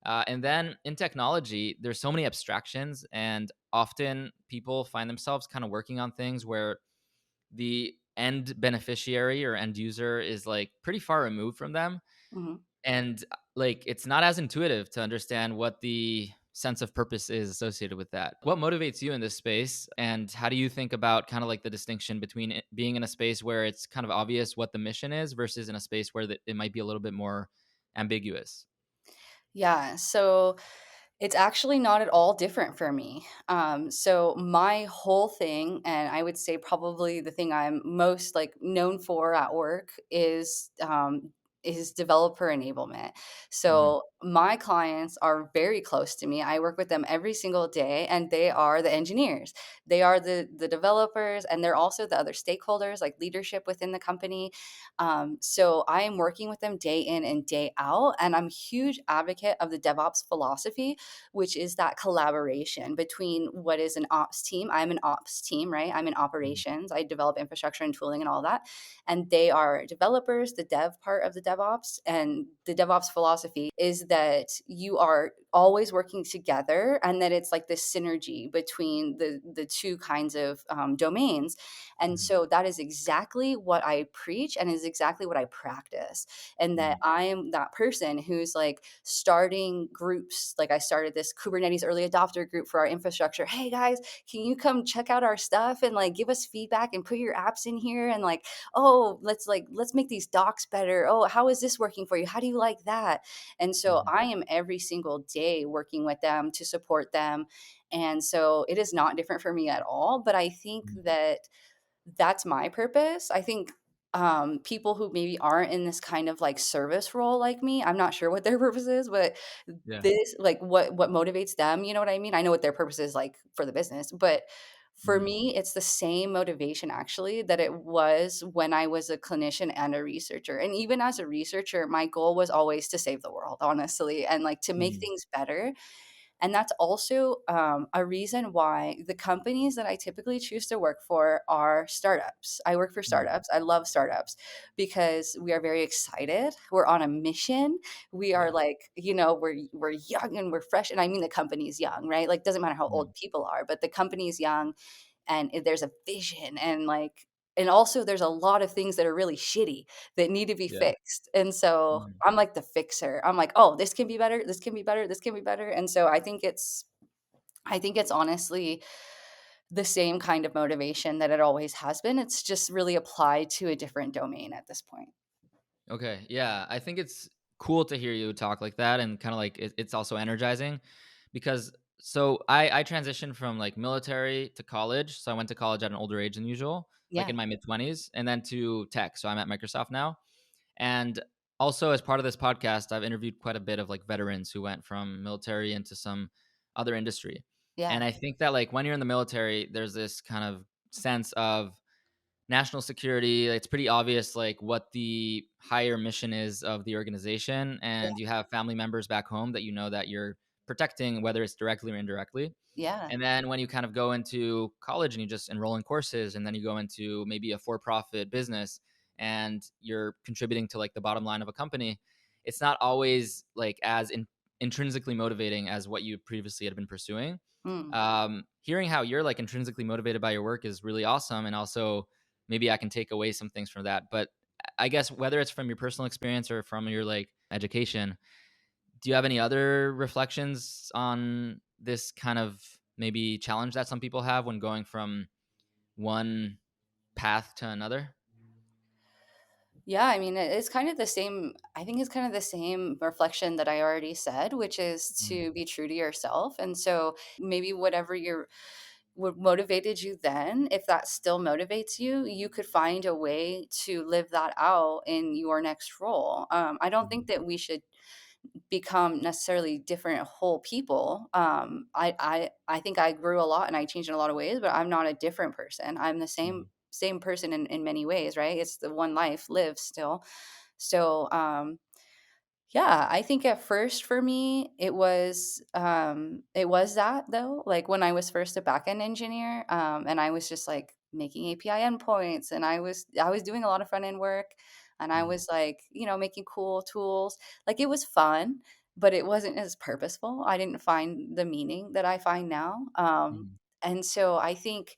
And then in technology, there's so many abstractions, and often people find themselves kind of working on things where the end beneficiary or end user is like pretty far removed from them. Mhm. And like it's not as intuitive to understand what the sense of purpose is associated with that. What motivates you in this space? And how do you think about kind of like the distinction between it being in a space where it's kind of obvious what the mission is versus in a space where it might be a little bit more ambiguous? Yeah, so it's actually not at all different for me. So my whole thing, and I would say probably the thing I'm most like known for at work, is developer enablement. Mhm. So my clients are very close to me. I work with them every single day, and they are the engineers. They are the developers, and they're also the other stakeholders like leadership within the company. So I am working with them day in and day out, and I'm a huge advocate of the DevOps philosophy, which is that collaboration between what is an ops team. I'm an ops team, right? I'm in Mhm. operations. I develop infrastructure and tooling and all that. And they are developers, the dev part of the DevOps. And the DevOps philosophy is that you are always working together, and that it's like this synergy between the two kinds of domains. And Mhm. so that is exactly what I preach and is exactly what I practice. And that Mhm. I am that person who's like starting groups. Like I started this Kubernetes early adopter group for our infrastructure. Hey guys, can you come check out our stuff and like give us feedback and put your apps in here? And like, oh, let's make these docs better. Oh, how is this working for you? How do you like that? And so Mhm. I am every single day working with them to support them. And so it is not different for me at all. But I think Mhm. that that's my purpose. I think people who maybe aren't in this kind of like service role like me, I'm not sure what their purpose is, but Yeah. this like what motivates them, you know what I mean? I know what their purpose is like for the business, but for Mhm. me, it's the same motivation actually that it was when I was a clinician and a researcher. And even as a researcher, my goal was always to save the world, honestly, and like to make Mhm. things better. And that's also a reason why the companies that I typically choose to work for are startups. I work for Mhm. startups. I love startups because we are very excited. We're on a mission. We are Yeah. like, we're young and we're fresh. And I mean the company's young, right? Like doesn't matter how Mhm. old people are, but the company's young, and there's a vision, and also there's a lot of things that are really shitty that need to be Yeah. fixed. And so Mhm. I'm like the fixer. I'm like, oh, this can be better, this can be better, this can be better. And so I think it's honestly the same kind of motivation that it always has been. It's just really applied to a different domain at this point. Okay. Yeah. I think it's cool to hear you talk like that, and kind of like it's also energizing because I transitioned from like military to college. So I went to college at an older age than usual, like Yeah. in my mid 20s, and then to tech. So I'm at Microsoft now. And also, as part of this podcast, I've interviewed quite a bit of like veterans who went from military into some other industry. Yeah. And I think that like when you're in the military, there's this kind of sense of national security. It's pretty obvious like what the higher mission is of the organization, Yeah. and you have family members back home that you know that you're protecting, whether it's directly or indirectly. Yeah. And then when you kind of go into college and you just enroll in courses, and then you go into maybe a for-profit business and you're contributing to like the bottom line of a company, it's not always like as intrinsically motivating as what you previously had been pursuing. Mm. Hearing how you're like intrinsically motivated by your work is really awesome, and also maybe I can take away some things from that. But I guess whether it's from your personal experience or from your like education, do you have any other reflections on this kind of maybe challenge that some people have when going from one path to another? Yeah, I mean, it's kind of the same. I think it's kind of the same reflection that I already said, which is Mhm. to be true to yourself. And so maybe what motivated you then, if that still motivates you, you could find a way to live that out in your next role. I don't think Mhm. that we should become necessarily different whole people. I think I grew a lot and I changed in a lot of ways, but I'm not a different person. I'm the same Mhm. same person in many ways, right? It's the one life lived still. So yeah, I think at first for me it was that though. Like when I was first a backend engineer, and I was just like making API endpoints, and I was doing a lot of front end work, and I Mhm. was like, making cool tools. Like it was fun, but it wasn't as purposeful. I didn't find the meaning that I find now. Mhm. And so I think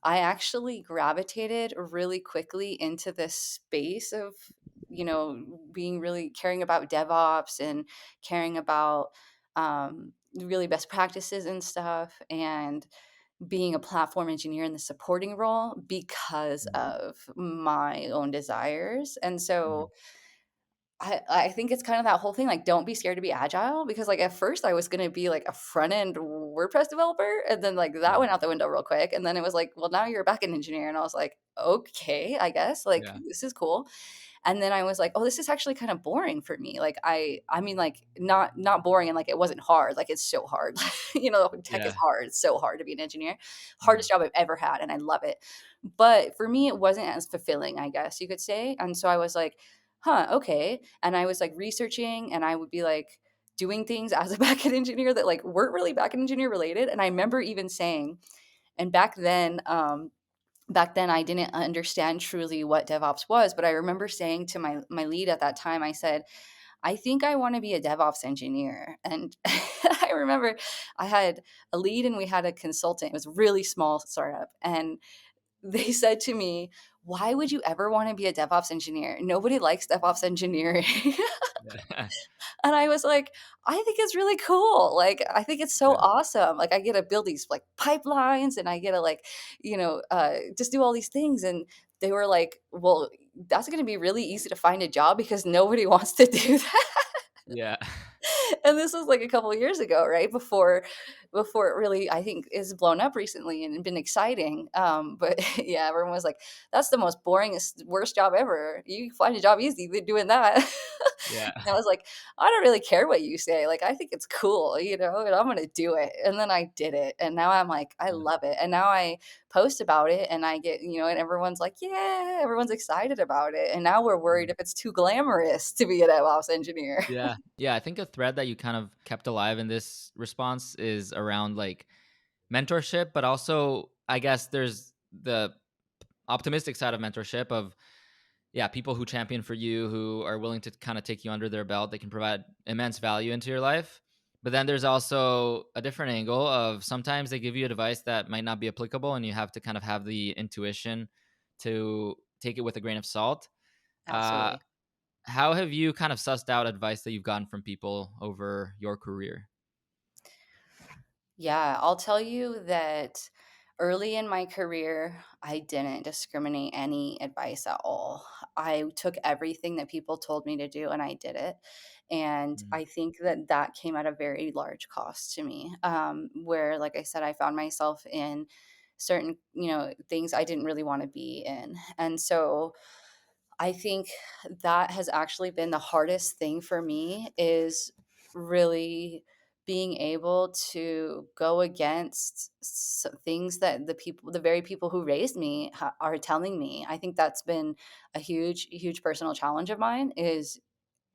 I actually gravitated really quickly into this space of, being really caring about DevOps and caring about really best practices and stuff, and being a platform engineer in the supporting role because Mhm. of my own desires. And Mhm. so I think it's kind of that whole thing, like, don't be scared to be agile because, like, at first I was gonna be, like, a front end WordPress developer, and then, like, that Yeah. went out the window real quick, and then it was like, "Well, now you're a backend engineer," and I was like, "Okay, I guess, like, Yeah. this is cool." And then I was like, "Oh, this is actually kind of boring for me." Like, I mean, like, not boring and, like, it wasn't hard, like, it's so hard. Tech is Yeah. hard, it's so hard to be an engineer. Mhm. Hardest job I've ever had, and I love it. But for me, it wasn't as fulfilling, I guess you could say, and so I was like, "Huh, okay." And I was, like, researching, and I would be, like, doing things as a backend engineer that, like, weren't really backend engineer related, and I remember even saying and back then I didn't understand truly what DevOps was, but I remember saying to my lead at that time, I said, "I think I wanna be a DevOps engineer." And I remember I had a lead and we had a consultant. It was a really small startup, and they said to me, "Why would you ever wanna be a DevOps engineer? Nobody likes DevOps engineering." Yeah. And I was like, "I think it's really cool." Like, I think it's so Yeah. awesome. Like, I get to build these, like, pipelines, and I get to, like, just do all these things, and they were like, "Well, that's gonna be really easy to find a job because nobody wants to do that." Yeah. And this was like a couple of years ago, right? Before it really, I think, is blown up recently and been exciting. But yeah, everyone was like, "That's the most boringest, worst job ever. You can find a job easy than doing that." Yeah. And I was like, "I don't really care what you say. Like, I think it's cool, and I'm gonna do it." And then I did it, and now I'm like, I Yeah. love it. And now I post about it, and I get, and everyone's like, "Yeah," everyone's excited about it. And now we're worried Mhm. if it's too glamorous to be a DevOps engineer. Yeah. Yeah, I think a thread that you kind of kept alive in this response is around, like, mentorship, but also, I guess there's the optimistic side of mentorship of, yeah, people who champion for you, who are willing to kind of take you under their belt. They can provide immense value into your life. But then there's also a different angle of sometimes they give you advice that might not be applicable, and you have to kind of have the intuition to take it with a grain of salt. Uh, Absolutely. how have you kind of sussed out advice that you've gotten from people over your career? Yeah, I'll tell you that early in my career, I didn't discriminate any advice at all. I took everything that people told me to do and I did it. And Mhm. I think that that came at a very large cost to me, where, like I said, I found myself in certain, things I didn't really want to be in. And so I think that has actually been the hardest thing for me is really being able to go against things that the very people who raised me are telling me. I think that's been a huge, huge personal challenge of mine is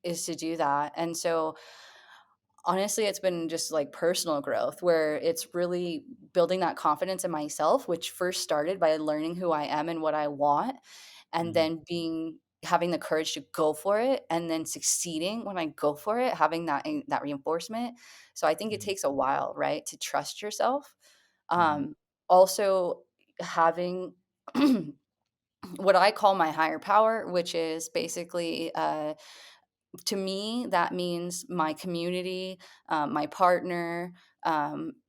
to do that. And so honestly, it's been just like personal growth where it's really building that confidence in myself, which first started by learning who I am and what I want, and Mhm. then having the courage to go for it and then succeeding when I go for it, having that reinforcement. So I think it Mhm. takes a while, right, to trust yourself. Mhm. Also having what I call my higher power, which is basically to me, that means my community, my partner,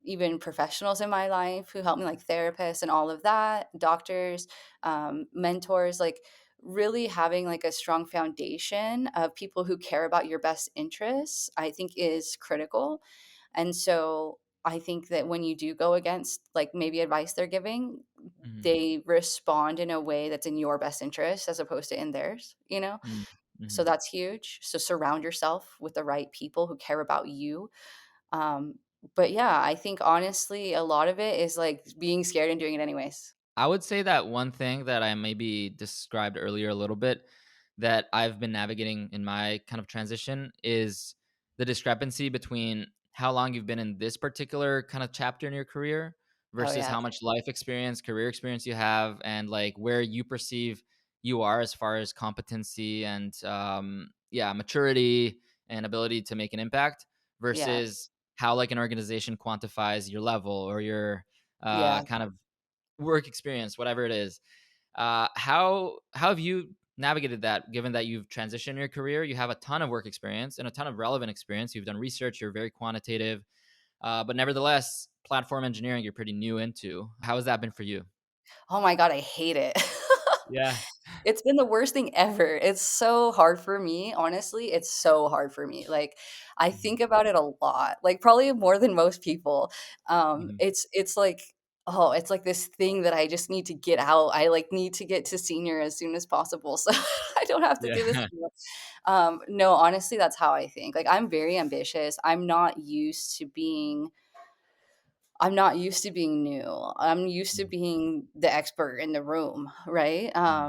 even professionals in my life who help me, like therapists and all of that, doctors, mentors, like really having like a strong foundation of people who care about your best interests, I think is critical. And so I think that when you do go against like maybe advice they're giving, Mhm. they respond in a way that's in your best interest as opposed to in theirs. Mhm. So Mhm. that's huge. So surround yourself with the right people who care about you. Um, but yeah, I think honestly, a lot of it is like being scared and doing it anyways. I would say that one thing that I maybe described earlier a little bit that I've been navigating in my kind of transition is the discrepancy between how long you've been in this particular kind of chapter in your career Oh versus yeah, how much life experience, career experience you have, and like where you perceive you are as far as competency and yeah, maturity and ability to make an impact yeah, versus how like an organization quantifies your level or your yeah. kind of work experience, whatever it is. How have you navigated that? Given that you've transitioned your career, you have a ton of work experience and a ton of relevant experience. You've done research. You're very quantitative, but nevertheless, platform engineering you're pretty new into. How has that been for you? Oh my god, I hate it. Yeah. It's been the worst thing ever. It's so hard for me, honestly, it's so hard for me, like, I Mhm, think about it a lot, like, probably more than most people. mhm. It's like, oh, it's like this thing that I just need to get out. I, like, need to get to senior as soon as possible so I don't have to Yeah. do this anymore. No, honestly, that's how I think. Like, I'm very ambitious. I'm not used to being new. I'm used to Mhm, being the expert in the room, right? mhm.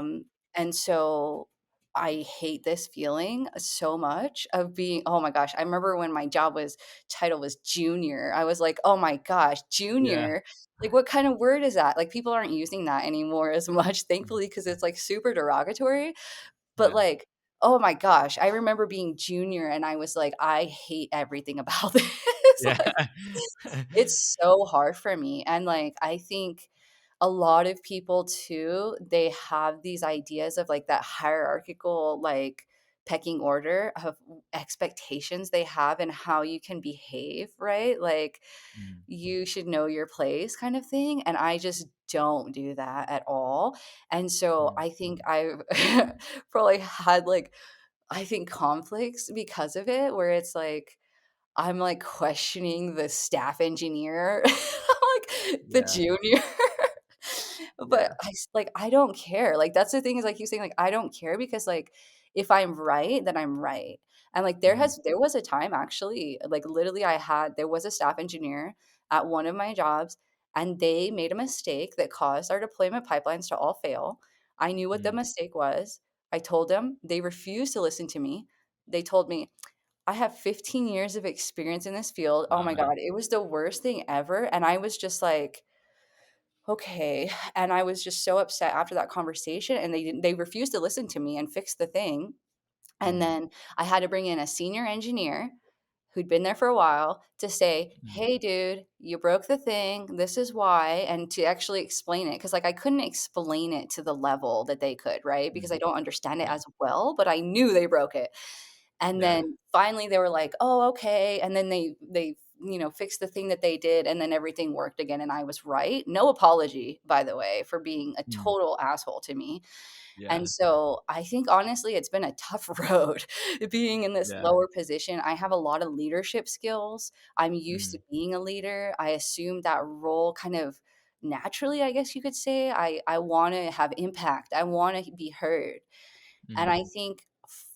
And so I hate this feeling so much of being, oh my gosh, I remember when my job was title was junior. I was like, "Oh my gosh, Yeah. junior? Like what kind of word is that?" Like people aren't using that anymore as much, Mhm. thankfully, because it's like super derogatory. But Yeah. like, oh my gosh, I remember being junior and I was like, "I hate everything about this." Yeah. Like it's so hard for me, and, like, I think a lot of people too, they have these ideas of, like, that hierarchical, like, pecking order of expectations they have and how you can behave, right? Like, Mhm, you should know your place kind of thing, and I just don't do that at all, and so mhm. I think I've probably had, like, I think conflicts because of it, where it's like I'm, like, questioning the staff engineer, like, the Yeah. junior. But Yeah. I don't care, like, that's the thing is, like, you saying, like, I don't care because, like, if I'm right, then I'm right. And, like, Mhm, there was a time actually, like, literally there was a staff engineer at one of my jobs, and they made a mistake that caused our deployment pipelines to all fail. I knew what the mhm. mistake was. I told them, they refused to listen to me. They told me, I have 15 years of experience in this field. Oh my Yeah. god, it was the worst thing ever, and I was just like, "Okay," and I was just so upset after that conversation, and they refused to listen to me and fix the thing, and Mhm, then I had to bring in a senior engineer who'd been there for a while to say, mhm. "Hey, dude, you broke the thing. This is why," and to actually explain it because, like, I couldn't explain it to the level that they could, right? Because I Mhm. don't understand it Yeah. as well, but I knew they broke it. And Yeah. then finally they were like, "Oh, okay." And then they fixed the thing that they did, and then everything worked again, and I was right. No apology, by the way, for being a Mhm. total asshole to me. And Yeah. so I think honestly it's been a tough road being in this Yeah. lower position. I have a lot of leadership skills. I'm used to Mhm, being a leader. I assume that role kind of naturally, I guess you could say. I want to have impact. I want to be heard. And mhm. I think,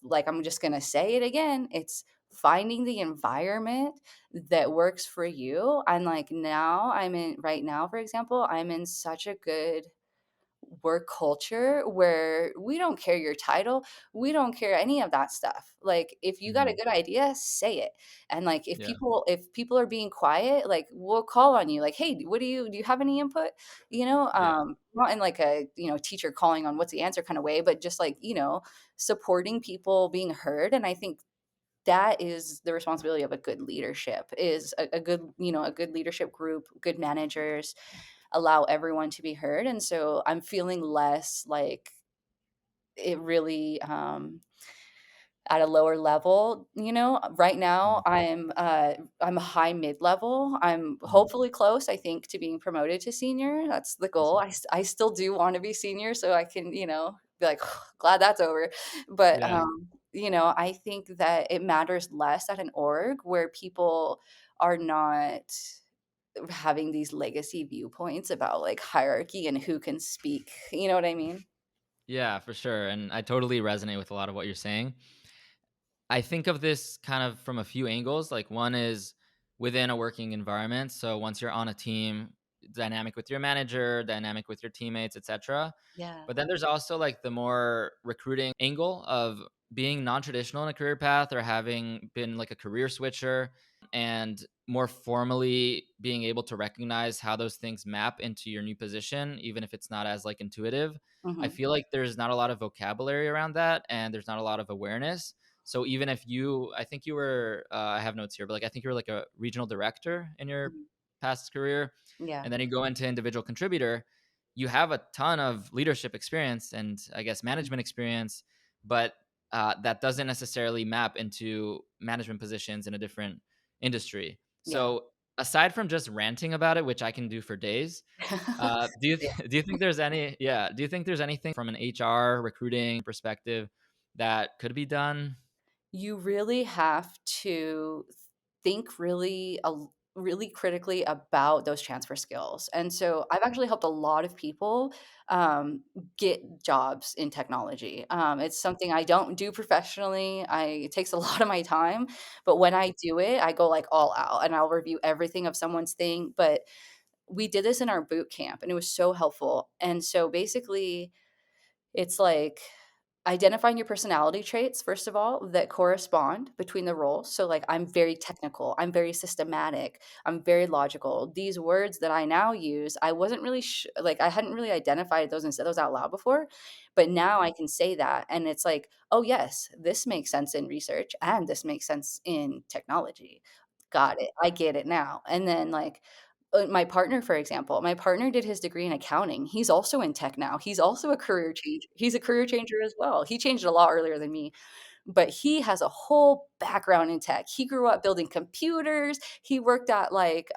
like, I'm just going to say it again, it's finding the environment that works for you. And like right now, for example, I'm in such a good work culture where we don't care your title, we don't care any of that stuff. Like if you got a Mhm. good idea, say it. And like Yeah. if people are being quiet, like we'll call on you like, "Hey, do you have any input?" Yeah. Not in like a, teacher calling on what's the answer kind of way, but just like, supporting people being heard. And I think that is the responsibility of a good leadership is a good, a good leadership group, good managers allow everyone to be heard. And so I'm feeling less like it really at a lower level. Right now Mhm, I'm a high mid-level. I'm mhm. hopefully close, I think, to being promoted to senior. That's the goal. Awesome. I still do want to be senior so I can, be like, glad that's over. But Yeah. I think that it matters less at an org where people are not having these legacy viewpoints about like hierarchy and who can speak. You know what I mean? Yeah, for sure, and I totally resonate with a lot of what you're saying. I think of this kind of from a few angles. Like one is within a working environment. So once you're on a team, dynamic with your manager, dynamic with your teammates, etc. Yeah. But then there's also like the more recruiting angle of being non-traditional in a career path or having been like a career switcher and more formally being able to recognize how those things map into your new position, even if it's not as like intuitive. I Hmm. feel like there's not a lot of vocabulary around that and there's not a lot of awareness. So even if I think you were, I have notes here, but like I think you were like a regional director in your Hmm. past career, Yeah. and then you go into individual contributor, you have a ton of leadership experience and I guess management experience, but that doesn't necessarily map into management positions in a different industry. Yeah. So aside from just ranting about it, which I can do for days, do you Yeah. do you think there's any yeah, do you think there's anything from an HR recruiting perspective that could be done? You really have to think really critically about those transfer skills. And so I've actually helped a lot of people get jobs in technology. It's something I don't do professionally. It takes a lot of my time, but when I do it, I go like all out and I'll review everything of someone's thing. But we did this in our boot camp and it was so helpful. And so basically, it's like identifying your personality traits, first of all, that correspond between the roles. So, like, I'm very technical, I'm very systematic, I'm very logical. These words that I now use, I wasn't really like, I hadn't really identified those and said those out loud before, but now I can say that. And it's like, oh, yes, this makes sense in research and this makes sense in technology. Got it. I get it now. And then, like, my partner, for example, my partner did his degree in accounting. He's also in tech now. He's also a career change. He's a career changer as well. He changed it a lot earlier than me, but he has a whole background in tech. He grew up building computers. He worked at like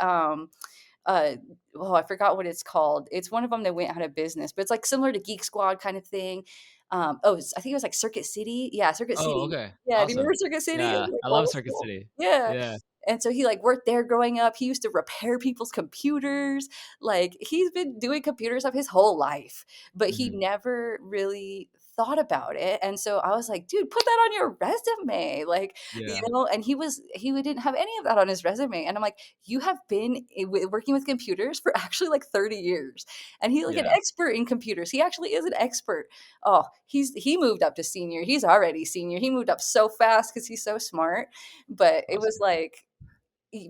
uh oh, I forgot what it's called. It's one of them that went out of business, but it's like similar to Geek Squad kind of thing. I think it was like Circuit City. Yeah, Circuit Oh, City. okay. Yeah, do you remember Awesome. Circuit City? It Yeah, was like I love old Circuit school. City. Yeah. Yeah. And so he like worked there growing up. He used to repair people's computers. Like he's been doing computer stuff his whole life, but he Mhm. never really thought about it. And so I was like, dude, put that on your resume. Like, Yeah. and he didn't have any of that on his resume. And I'm like, you have been working with computers for actually like 30 years. And he's like an Yeah. expert in computers. He actually is an expert. Oh, he moved up to senior. He's already senior. He moved up so fast because he's so smart. But it was Awesome. like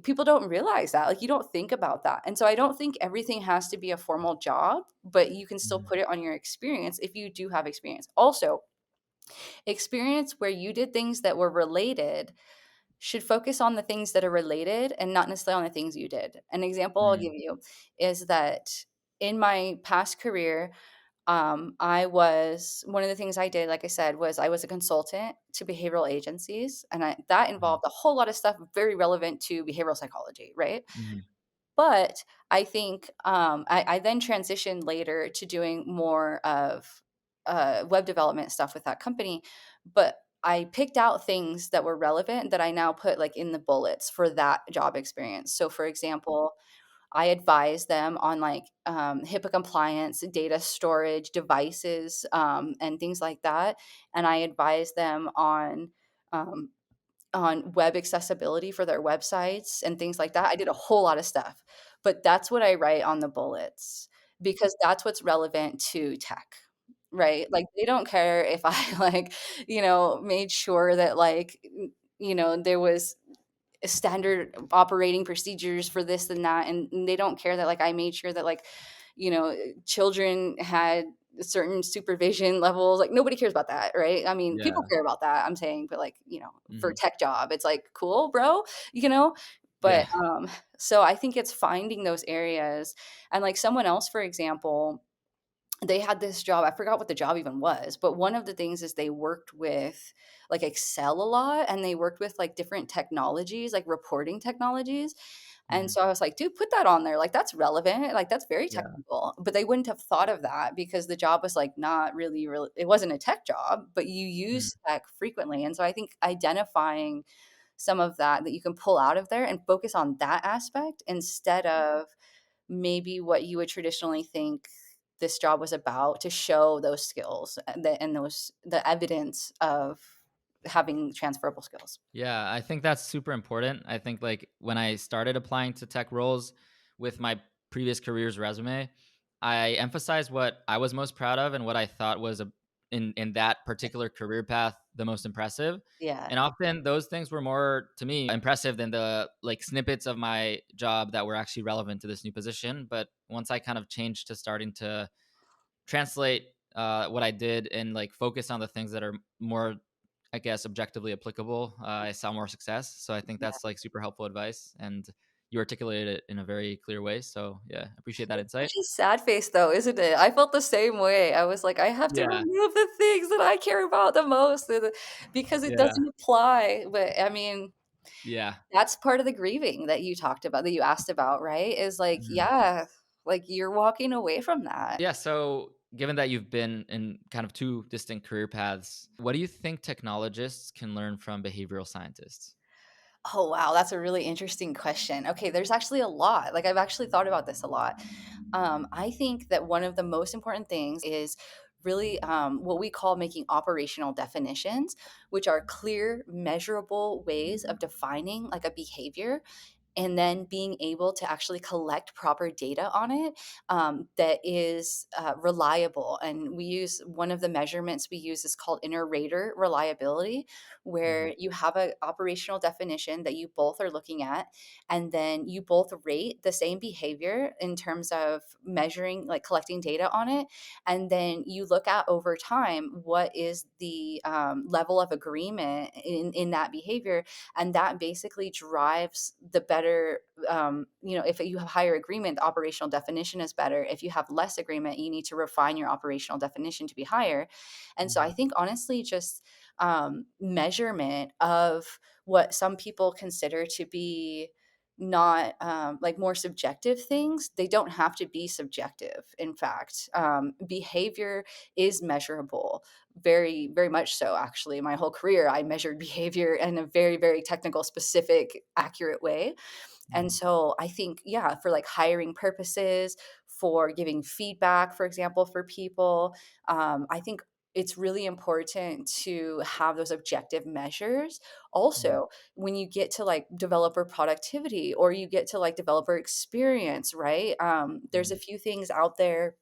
people don't realize that. Like you don't think about that. And so I don't think everything has to be a formal job, but you can still Mhm. put it on your experience if you do have experience. Also, experience where you did things that were related should focus on the things that are related and not necessarily on the things you did. An example I'll Mm. give you is that in my past career, I was one of the things I did, like I said, was I was a consultant to behavioral agencies, and that Mhm. involved a whole lot of stuff very relevant to behavioral psychology, right? Mhm. But I think I then transitioned later to doing more of web development stuff with that company. But I picked out things that were relevant that I now put like in the bullets for that job experience. So, for example, I advise them on like HIPAA compliance, data storage devices, and things like that. And I advise them um, on web accessibility for their websites and things like that. I did a whole lot of stuff, but that's what I write on the bullets because that's what's relevant to tech, right? Like they don't care if I like, made sure that like, there was standard operating procedures for this and that, and they don't care that like I made sure that like, children had certain supervision levels. Like nobody cares about that, right? I mean, people Yeah. care about that, I'm saying, but like, for a Mhm. tech job, it's like, cool, bro, you know? Yeah. But so I think it's finding those areas. And like someone else, for example, they had this job. I forgot what the job even was, but one of the things is they worked with like Excel a lot and they worked with like different technologies, like reporting technologies. And Mhm. so I was like, dude, put that on there. Like that's relevant. Like that's very Yeah. technical. But they wouldn't have thought of that because the job was like not really, it wasn't a tech job, but you Mhm. use tech frequently. And so I think identifying some of that you can pull out of there and focus on that aspect instead of maybe what you would traditionally think this job was about to show those skills and those the evidence of having transferable skills. Yeah, I think that's super important. I think like when I started applying to tech roles with my previous career's resume, I emphasized what I was most proud of and what I thought was in that particular career path the most impressive. Yeah. And often those things were more to me impressive than the like snippets of my job that were actually relevant to this new position. But once I kind of changed to starting to translate what I did and like focus on the things that are more, I guess, objectively applicable, I saw more success. So I think Yeah. that's like super helpful advice, and you articulated it in a very clear way. So yeah, appreciate that It's insight. such a sad face though, isn't it? I felt the same way. I was like, I have to Yeah, remove the things that I care about the most because it yeah, doesn't apply. But I mean, Yeah. That's part of the grieving that you talked about, that you asked about, right? Is like, Mhm. yeah, like you're walking away from that. Yeah, so given that you've been in kind of two distinct career paths, what do you think technologists can learn from behavioral scientists? Oh, wow, that's a really interesting question. Okay, there's actually a lot. Like, I've actually thought about this a lot. I think that one of the most important things is really what we call making operational definitions, which are clear, measurable ways of defining like a behavior and then being able to actually collect proper data on it that is reliable. And we use one of the measurements we use is called inter-rater reliability, Mhm. where you have an operational definition that you both are looking at, and then you both rate the same behavior in terms of measuring, like collecting data on it. And then you look at over time what is the level of agreement in that behavior, and that basically drives the better if you have higher agreement, the operational definition is better. If you have less agreement, you need to refine your operational definition to be higher. And so I Mhm. think honestly just measurement of what some people consider to be not like more subjective things, they don't have to be subjective. In fact, behavior is measurable, very, very much so. Actually, my whole career, I measured behavior in a very, very technical, specific, accurate way. And Mhm. so I think, yeah, for like hiring purposes, for giving feedback, for example, for people, I think it's really important to have those objective measures. Mhm. Also, when you get to like developer productivity or you get to like developer experience, right? There's a Mhm. few things out there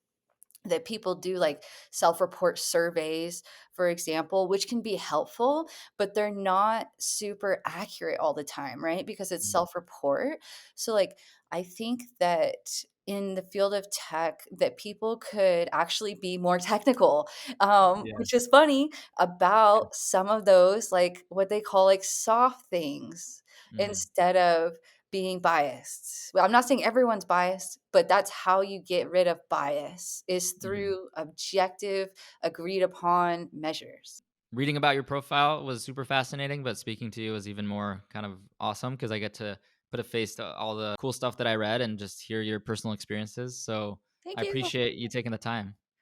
that people do, like self-report surveys, for example, which can be helpful, but they're not super accurate all the time, right? Because it's Mhm. self-report. So like I think that in the field of tech that people could actually be more technical, Yeah. which is funny about some of those like what they call like soft things Mhm. instead of being biased. Well, I'm not saying everyone's biased, but that's how you get rid of bias is Mhm. through objective, agreed upon measures. Reading about your profile was super fascinating, but speaking to you was even more kind of awesome because I get to put a face to all the cool stuff that I read and just hear your personal experiences. So Thank I you. appreciate you taking the time.